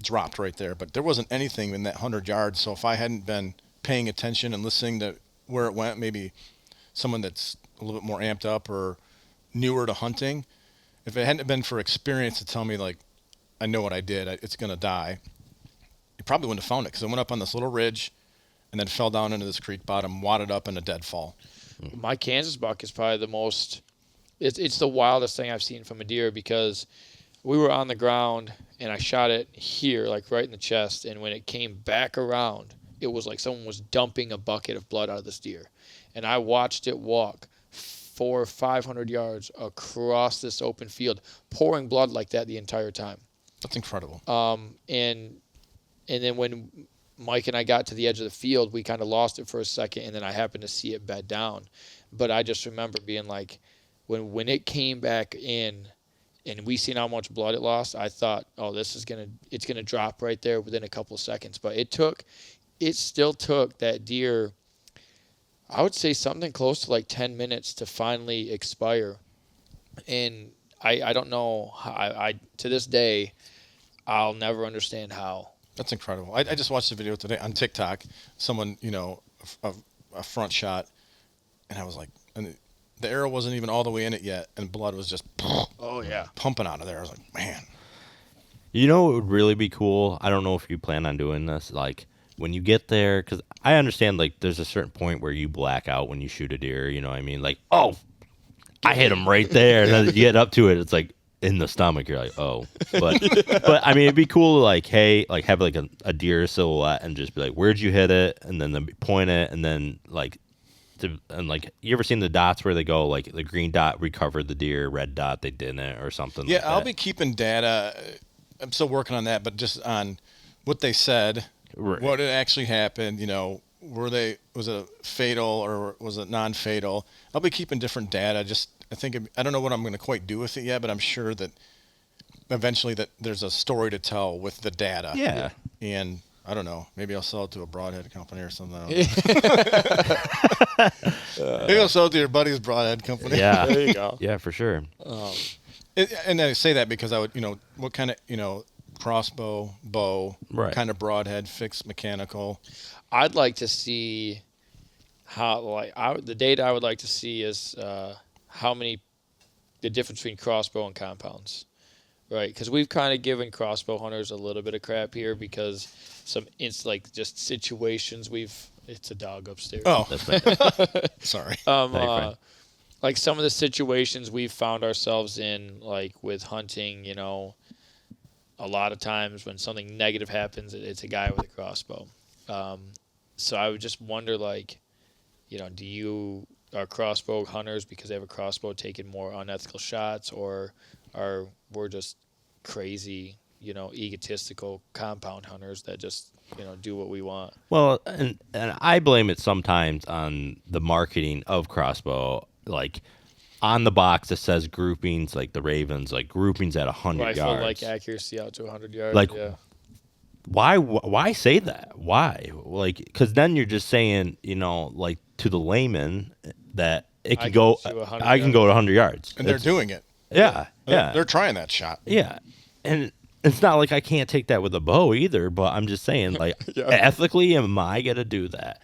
dropped right there. But there wasn't anything in that 100 yards, so if I hadn't been paying attention and listening to where it went, maybe someone that's a little bit more amped up or newer to hunting, if it hadn't been for experience to tell me, like, I know what I did, it's going to die, you probably wouldn't have found it because it went up on this little ridge and then fell down into this creek bottom, wadded up in a deadfall. My Kansas buck is probably the most it's the wildest thing I've seen from a deer because we were on the ground and I shot it here, like right in the chest, and when it came back around, it was like someone was dumping a bucket of blood out of this deer. And I watched it walk 400 or 500 yards across this open field, pouring blood like that the entire time. That's incredible. And then when Mike and I got to the edge of the field, we kind of lost it for a second, and then I happened to see it bed down. But I just remember being like, when it came back in, and we seen how much blood it lost, I thought, oh, it's gonna drop right there within a couple of seconds. But it still took that deer, I would say something close to like 10 minutes to finally expire. And I don't know, I to this day, I'll never understand how. That's incredible. I just watched a video today on TikTok. Someone, a front shot, and I was like, and the arrow wasn't even all the way in it yet, and blood was just pumping out of there. I was like, man. You know what would really be cool? I don't know if you plan on doing this. Like, when you get there, because I understand, like, there's a certain point where you black out when you shoot a deer, you know what I mean? Like, oh, I hit him right there. And then you get up to it, it's like in the stomach. You're like, oh. But, I mean, it'd be cool to, like, hey, like, have, like, a deer silhouette and just be like, where'd you hit it? And then point it, and then, like, you ever seen the dots where they go, like, the green dot recovered the deer, red dot they didn't, or something like that? Yeah, I'll be keeping data. I'm still working on that, but just on what they said, right. What had actually happened, was it fatal or was it non-fatal? I'll be keeping different data. I don't know what I'm going to quite do with it yet, but I'm sure that eventually that there's a story to tell with the data. Yeah. And I don't know, maybe I'll sell it to a broadhead company or something. Maybe I'll sell it to your buddy's broadhead company. Yeah. There you go. Yeah, for sure. And I say that because I would, what kind of, crossbow, bow, right. kind of broadhead, fixed mechanical. I'd like to see how, the data I would like to see is the difference between crossbow and compounds, right? Because we've kind of given crossbow hunters a little bit of crap here because just situations it's a dog upstairs. Oh, sorry. Like some of the situations we've found ourselves in, like with hunting, a lot of times when something negative happens, it's a guy with a crossbow. So I would just wonder, are crossbow hunters because they have a crossbow taking more unethical shots, or we're just crazy, egotistical compound hunters that just, do what we want? Well, and I blame it sometimes on the marketing of crossbow. Like, on the box it says groupings, like the Ravens, like groupings at 100 yards. Rifle, like accuracy out to 100 yards. Like, yeah. Why say that? Why? Like, because then you're just saying, like, to the layman that it can go. I can go to 100 yards, and they're doing it. Yeah, yeah. They're trying that shot. Yeah, and it's not like I can't take that with a bow either. But I'm just saying, like, ethically, am I gonna do that?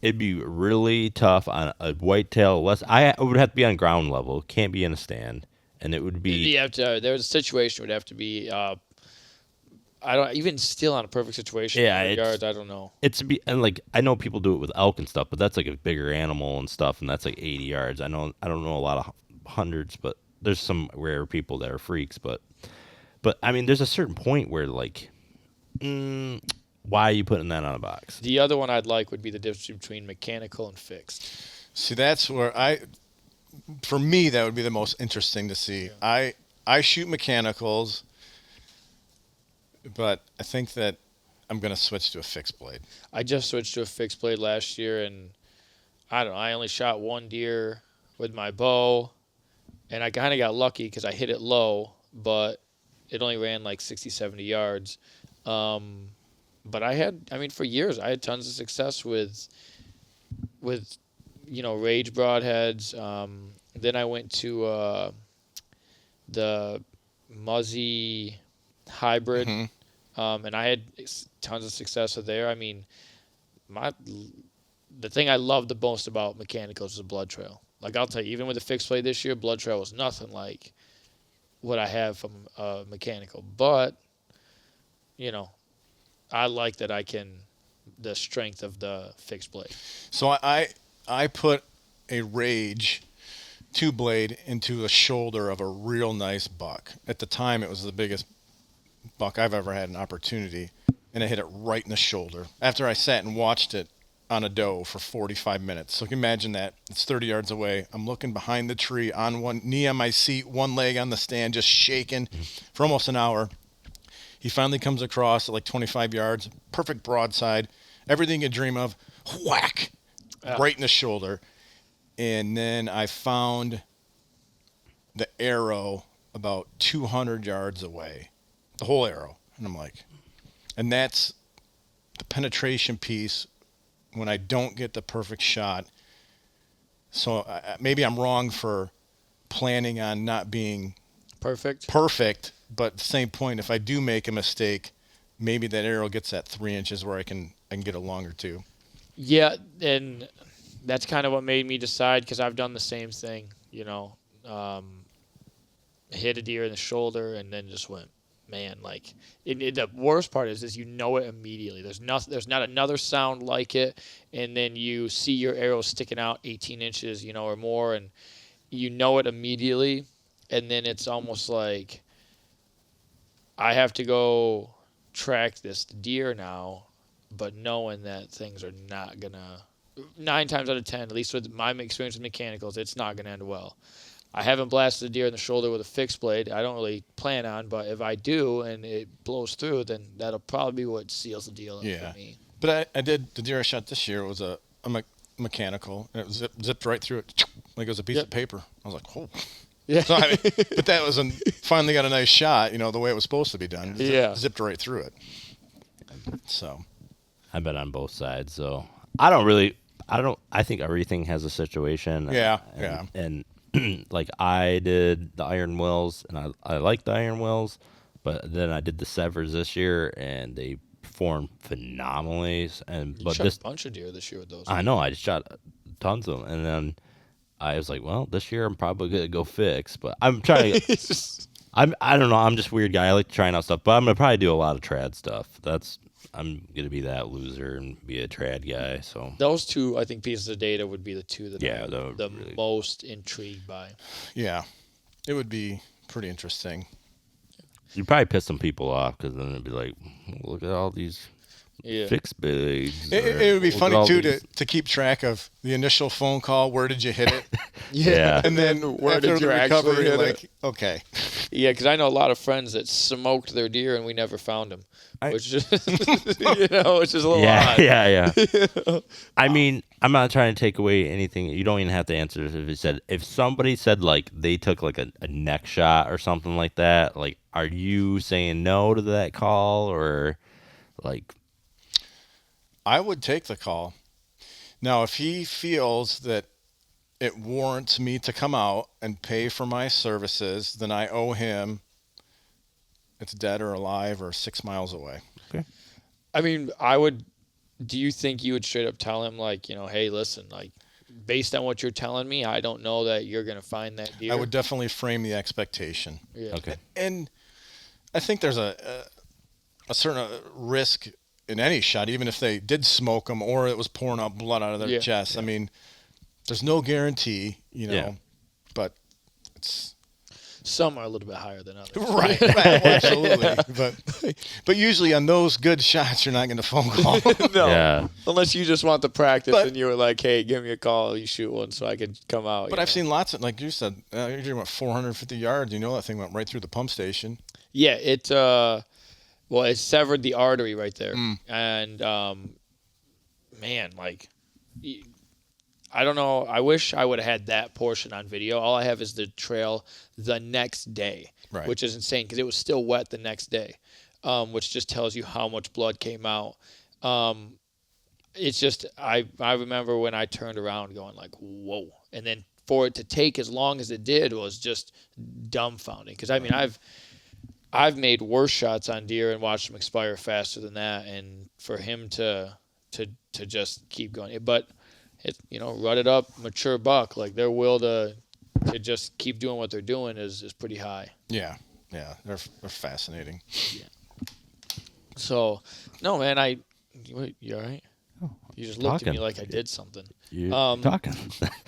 it'd be really tough on a whitetail. It would have to be on ground level. Can't be in a stand, and it would be. You have to. There's a situation would have to be. I don't even still on a perfect situation. Yeah, 100 yards. I don't know. and like I know people do it with elk and stuff, but that's like a bigger animal and stuff, and that's like 80 yards. I don't know a lot of hundreds, but there's some rare people that are freaks. But I mean, there's a certain point where like, why are you putting that on a box? The other one I'd like would be the difference between mechanical and fixed. See, that's where for me, that would be the most interesting to see. Yeah. I shoot mechanicals, but I think that I'm going to switch to a fixed blade. I just switched to a fixed blade last year, and I don't know. I only shot one deer with my bow, and I kind of got lucky because I hit it low, but it only ran like 60, 70 yards. But for years, I had tons of success with Rage broadheads. Then I went to the Muzzy hybrid, and I had tons of success with there. I mean, the thing I love the most about mechanicals is the blood trail. Like I'll tell you, even with the fixed blade this year, blood trail was nothing like what I have from mechanical. But I like that the strength of the fixed blade. So I put a Rage 2-blade into the shoulder of a real nice buck. At the time, it was the biggest buck I've ever had an opportunity, and I hit it right in the shoulder. After I sat and watched it on a doe for 45 minutes. So you can imagine that. It's 30 yards away. I'm looking behind the tree on one knee on my seat, one leg on the stand, just shaking for almost an hour. He finally comes across at like 25 yards, perfect broadside, everything you dream of, whack, right in the shoulder. And then I found the arrow about 200 yards away, the whole arrow. And I'm like, and that's the penetration piece when I don't get the perfect shot. So maybe I'm wrong for planning on not being Perfect. But at the same point, if I do make a mistake, maybe that arrow gets that 3 inches where I can get a longer too. Yeah, and that's kind of what made me decide, because I've done the same thing. Hit a deer in the shoulder and then just went, man. Like the worst part is it immediately. There's not another sound like it, and then you see your arrow sticking out 18 inches, or more, and you know it immediately, and then it's almost like I have to go track this deer now, but knowing that things are not gonna, 9 times out of 10, at least with my experience with mechanicals, it's not gonna end well. I haven't blasted a deer in the shoulder with a fixed blade. I don't really plan on, but if I do and it blows through, then that'll probably be what seals the deal for me. But I did, the deer I shot this year was a mechanical, and it zipped right through it like it was a piece of paper. I was like, oh. Yeah. So, but that was finally got a nice shot, the way it was supposed to be done. Zipped right through it. So I've been on both sides, so I think everything has a situation. Yeah. And like I did the iron wills, and I like the iron wills, but then I did the severs this year, and they performed phenomenally. You shot a bunch of deer this year with those. I know, I just shot tons of them, and then I was like, well, this year I'm probably gonna go fix, but I'm trying. I don't know. I'm just a weird guy. I like trying out stuff, but I'm gonna probably do a lot of trad stuff. I'm gonna be that loser and be a trad guy. So those two, I think, pieces of data would be the two that I'm the really most intrigued by. Yeah, it would be pretty interesting. You'd probably piss some people off, because then it'd be like, look at all these fixed blades. It would be funny too to keep track of the initial phone call. Where did you hit it? Yeah. And then where after did you the recovery, actually hit it? Okay. Yeah, because I know a lot of friends that smoked their deer and we never found them, which is which is a little odd. Yeah. I mean, I'm not trying to take away anything. You don't even have to answer if somebody said like they took like a neck shot or something like that. Like, are you saying no to that call, or like? I would take the call. Now, if he feels that it warrants me to come out and pay for my services, then I owe him. It's dead or alive or 6 miles away. Okay. I mean, I would do you think you would straight up tell him, like, hey, listen, like, based on what you're telling me, I don't know that you're going to find that deer? I would definitely frame the expectation. Yeah. Okay. And I think there's a certain risk in any shot, even if they did smoke them or it was pouring out blood out of their chest. Yeah. I mean, there's no guarantee, but it's... Some are a little bit higher than others. Right, well, absolutely. But usually on those good shots, you're not going to phone call. No. Yeah. Unless you just want the practice and you were like, hey, give me a call, you shoot one so I could come out. But I've seen lots of, like you said, you went 450 yards. That thing went right through the pump station. Yeah, it severed the artery right there. And, man, like, I don't know. I wish I would have had that portion on video. All I have is the trail the next day, right, which is insane because it was still wet the next day, which just tells you how much blood came out. It's just I remember when I turned around going like, whoa. And then for it to take as long as it did was just dumbfounding. Because, I mean, I've made worse shots on deer and watched them expire faster than that. And for him to just keep going. But it, rutted up, mature buck, like their will to just keep doing what they're doing is pretty high. Yeah, they're fascinating. Yeah. So, no, man, you all right? Oh, you just looked at me like I did something. You're talking.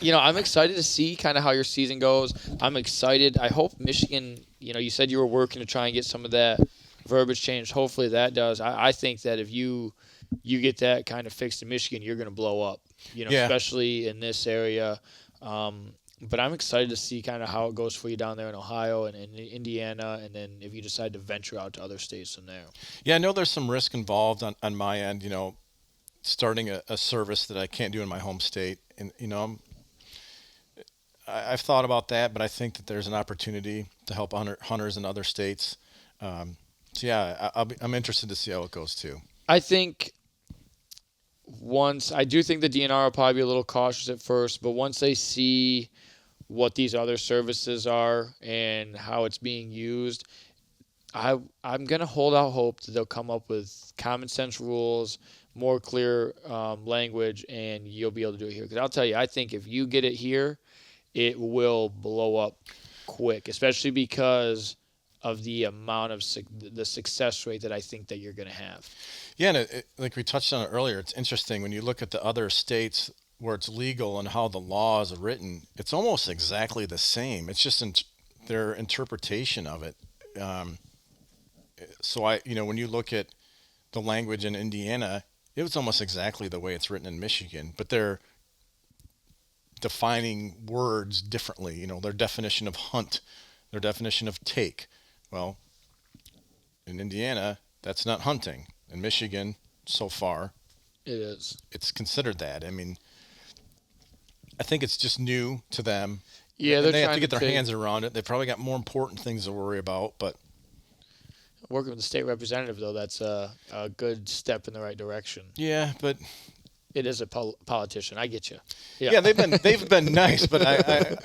I'm excited to see kind of how your season goes. I'm excited. I hope Michigan, you said you were working to try and get some of that verbiage changed. Hopefully that does. I think that if you get that kind of fixed in Michigan, you're going to blow up. Especially in this area. But I'm excited to see kind of how it goes for you down there in Ohio and in Indiana, and then if you decide to venture out to other states from there. Yeah, I know there's some risk involved on my end, starting a service that I can't do in my home state. And, I've thought about that, but I think that there's an opportunity to help hunters in other states. So, yeah, I'm interested to see how it goes, too. I think... I do think the DNR will probably be a little cautious at first, but once they see what these other services are and how it's being used, I'm going to hold out hope that they'll come up with common sense rules, more clear language, and you'll be able to do it here. Because I'll tell you, I think if you get it here, it will blow up quick, especially because of the amount of the success rate that I think that you're going to have. Yeah, and like we touched on it earlier, it's interesting when you look at the other states where it's legal and how the law is written, it's almost exactly the same. It's just their interpretation of it. So when you look at the language in Indiana, it was almost exactly the way it's written in Michigan, but they're defining words differently. Their definition of hunt, their definition of take. Well, in Indiana, that's not hunting. In Michigan, so far, it is. It's considered that. I mean, I think it's just new to them. Yeah, they have to get their hands around it. They've probably got more important things to worry about. But working with the state representative, though, that's a good step in the right direction. Yeah, but it is a politician. I get you. Yeah, they've been nice, but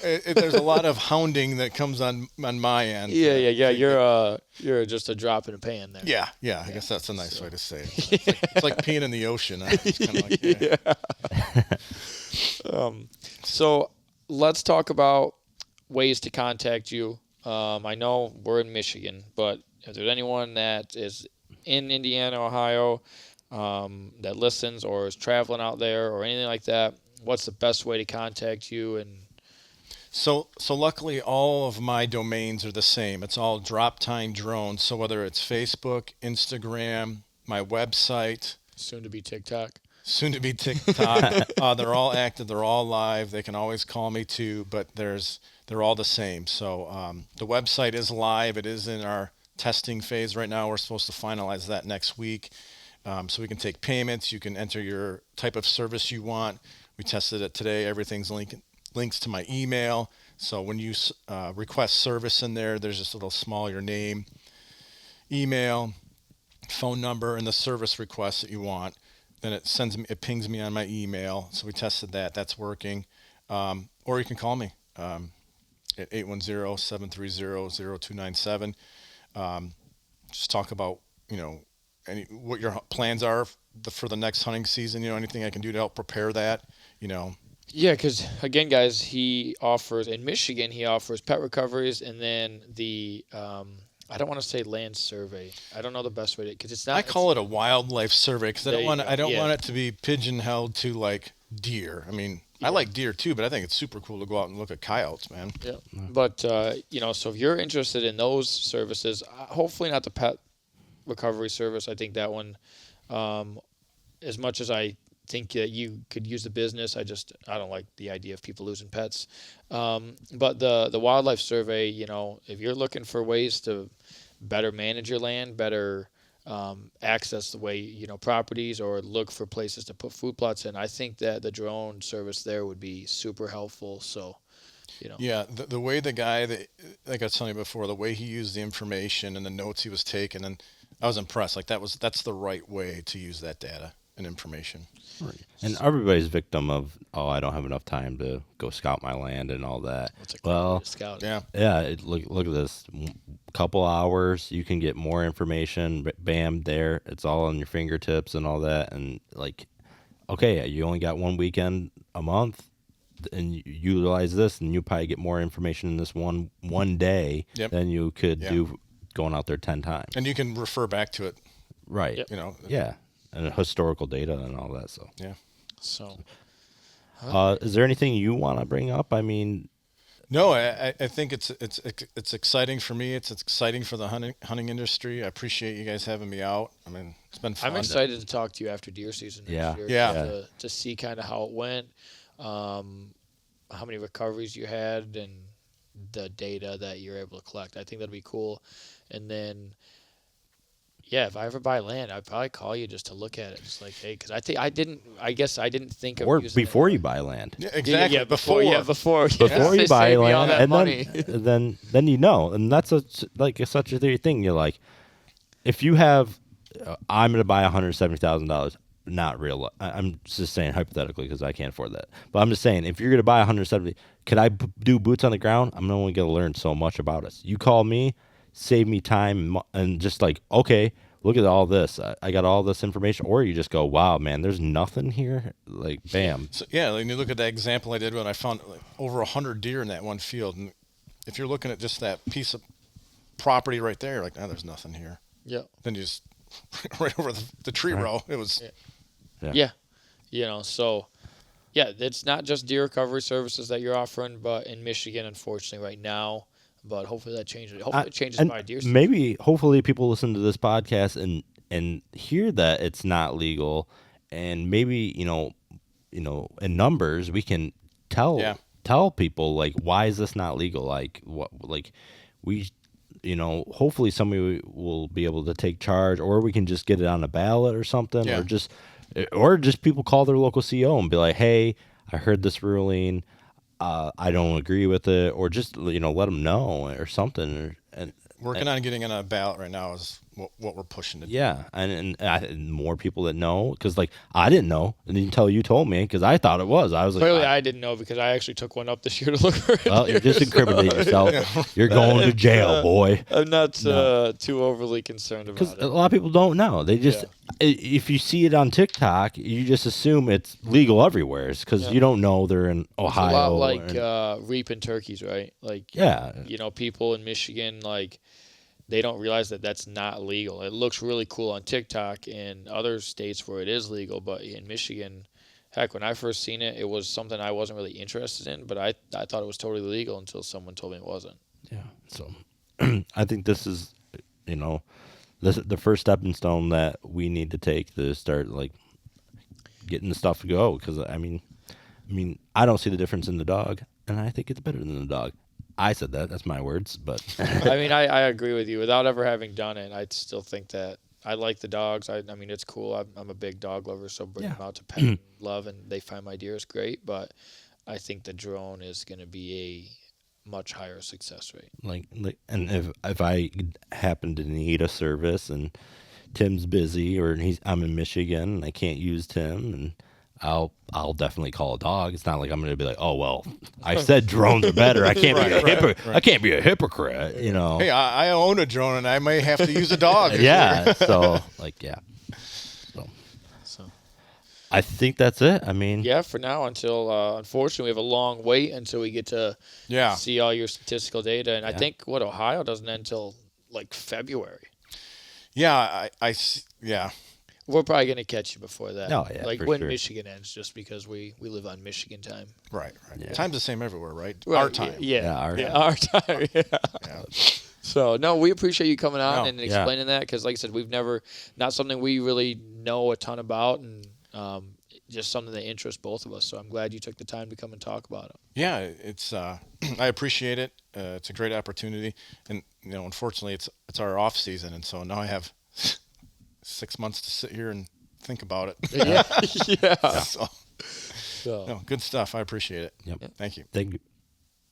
there's a lot of hounding that comes on my end. Yeah. You're just a drop in a pan there. Yeah. I guess that's a nice way to say it. It's like peeing in the ocean. It's kind of like, So let's talk about ways to contact you. I know we're in Michigan, but if there's anyone that is in Indiana, Ohio, that listens or is traveling out there or anything like that, what's the best way to contact you? And so luckily all of my domains are the same. It's all Droptine Drones. So whether it's Facebook, Instagram, my website, soon to be TikTok, they're all active. They're all live. They can always call me too, but they're all the same. So the website is live. It is in our testing phase right now. We're supposed to finalize that next week. So we can take payments. You can enter your type of service you want. We tested it today. Everything's links to my email. So when you request service in there, there's just a little small, your name, email, phone number, and the service request that you want. Then it pings me on my email. So we tested that. That's working. Or you can call me at 810-730-0297. Just talk about, what your plans are for the next hunting season? Anything I can do to help prepare that? Yeah, because again, guys, he offers in Michigan. He offers pet recoveries, and then the I don't want to say land survey. I don't know the best way to, because it's not. I call it a wildlife survey because I don't want it to be pigeonholed to like deer. I mean, I like deer too, but I think it's super cool to go out and look at coyotes, man. Yeah, but so if you're interested in those services, hopefully not the pet recovery service. I think that one, as much as I think that you could use the business, I don't like the idea of people losing pets. But the wildlife survey, if you're looking for ways to better manage your land, better access the way properties, or look for places to put food plots in, I think that the drone service there would be super helpful. So yeah, the way the guy that, like I was telling you before, the way he used the information and the notes he was taking, and I was impressed. Like that's the right way to use that data and information. Right. And everybody's victim of, I don't have enough time to go scout my land and all that. Well, scout. Yeah. Look at this. Couple hours, you can get more information. Bam, there. It's all on your fingertips and all that. And like, okay, you only got one weekend a month, and you utilize this, and you probably get more information in this one day than you could do going out there 10 times. And you can refer back to it. Right. Yep. Yeah. And historical data and all that. So yeah. So, is there anything you want to bring up? I mean, no, I think it's exciting for me. It's exciting for the hunting industry. I appreciate you guys having me out. I mean, it's been fun. I'm excited to talk to you after deer season next year. Yeah. To see kind of how it went, how many recoveries you had, and the data that you're able to collect. I think that'd be cool. And then, yeah, if I ever buy land, I'd probably call you just to look at it. Just like, hey, because I didn't think of or using before it. you buy land. Yeah, exactly. Yeah, before you buy land, and then and that's such a thing. You're like, if you have, I'm going to buy $170,000. Not real. I'm just saying hypothetically because I can't afford that. But I'm just saying, if you're going to buy 170, could I do boots on the ground? I'm only going to learn so much about us. You call me, save me time, and just like, okay, look at all this. I got all this information. Or you just go, wow, man, there's nothing here. Like, bam. So, yeah, like you look at that example I did when I found over 100 deer in that one field. And if you're looking at just that piece of property right there, like, there's nothing here. Yeah. Then you just right over the tree row. It was. Yeah. So, yeah, it's not just deer recovery services that you're offering, but in Michigan, unfortunately, right now. But hopefully that changes. Hopefully it changes by deer season. Maybe, hopefully, people listen to this podcast and hear that it's not legal, and maybe in numbers we can tell people like, why is this not legal? Like what? Like we. Hopefully somebody will be able to take charge, or we can just get it on a ballot or something, or just people call their local CO and be like, hey, I heard this ruling. I don't agree with it, or just let them know or something. Working on getting on a ballot right now is what we're pushing to do. Yeah, and more people that know, because like I didn't know until you told me, because I thought it was. I was clearly I didn't know, because I actually took one up this year to look for it. Well, you're just incriminating yourself. You're going to jail, boy. I'm not too overly concerned about it. Because a lot of people don't know. They just if you see it on TikTok, you just assume it's legal everywhere, because you don't know they're in Ohio. It's a lot like reaping turkeys, right? Like people in Michigan, like, they don't realize that that's not legal. It looks really cool on TikTok and other states where it is legal, but in Michigan, heck, when I first seen it, it was something I wasn't really interested in, but I thought it was totally legal until someone told me it wasn't. Yeah, so I think this is, the first stepping stone that we need to take to start, like, getting the stuff to go, because, I mean, I don't see the difference in the dog, and I think it's better than the dog. I said that. That's my words, but I mean, I agree with you. Without ever having done it, I still think that I like the dogs. I mean, it's cool. I'm a big dog lover, so bring them out to pet and love, and they find my deer is great. But I think the drone is going to be a much higher success rate. Like, and if I happen to need a service and Tim's busy, or I'm in Michigan and I can't use Tim, and I'll definitely call a dog. It's not like I'm going to be like, oh well, I said drones are better. I can't I can't be a hypocrite, Hey, I own a drone and I may have to use a dog. Yeah. So like, yeah. I think that's it. I mean, Yeah, for now until unfortunately we have a long wait until we get to see all your statistical data, and I think Ohio doesn't end until like February. Yeah, yeah. We're probably gonna catch you before that. Oh, yeah, like for when sure. Michigan ends, just because we live on Michigan time. Right. Yeah. Time's the same everywhere, right? Right, Our time. Yeah, Yeah, our time. Yeah. Yeah. So no, we appreciate you coming on No. and explaining that, because, like I said, we've not something we really know a ton about, and just something that interests both of us. So I'm glad you took the time to come and talk about it. Yeah, it's I appreciate it. It's a great opportunity, and unfortunately, it's our off season, and so now I have 6 months to sit here and think about it. Yeah. So, no, good stuff. I appreciate it. Yep. Thank you. Thank you.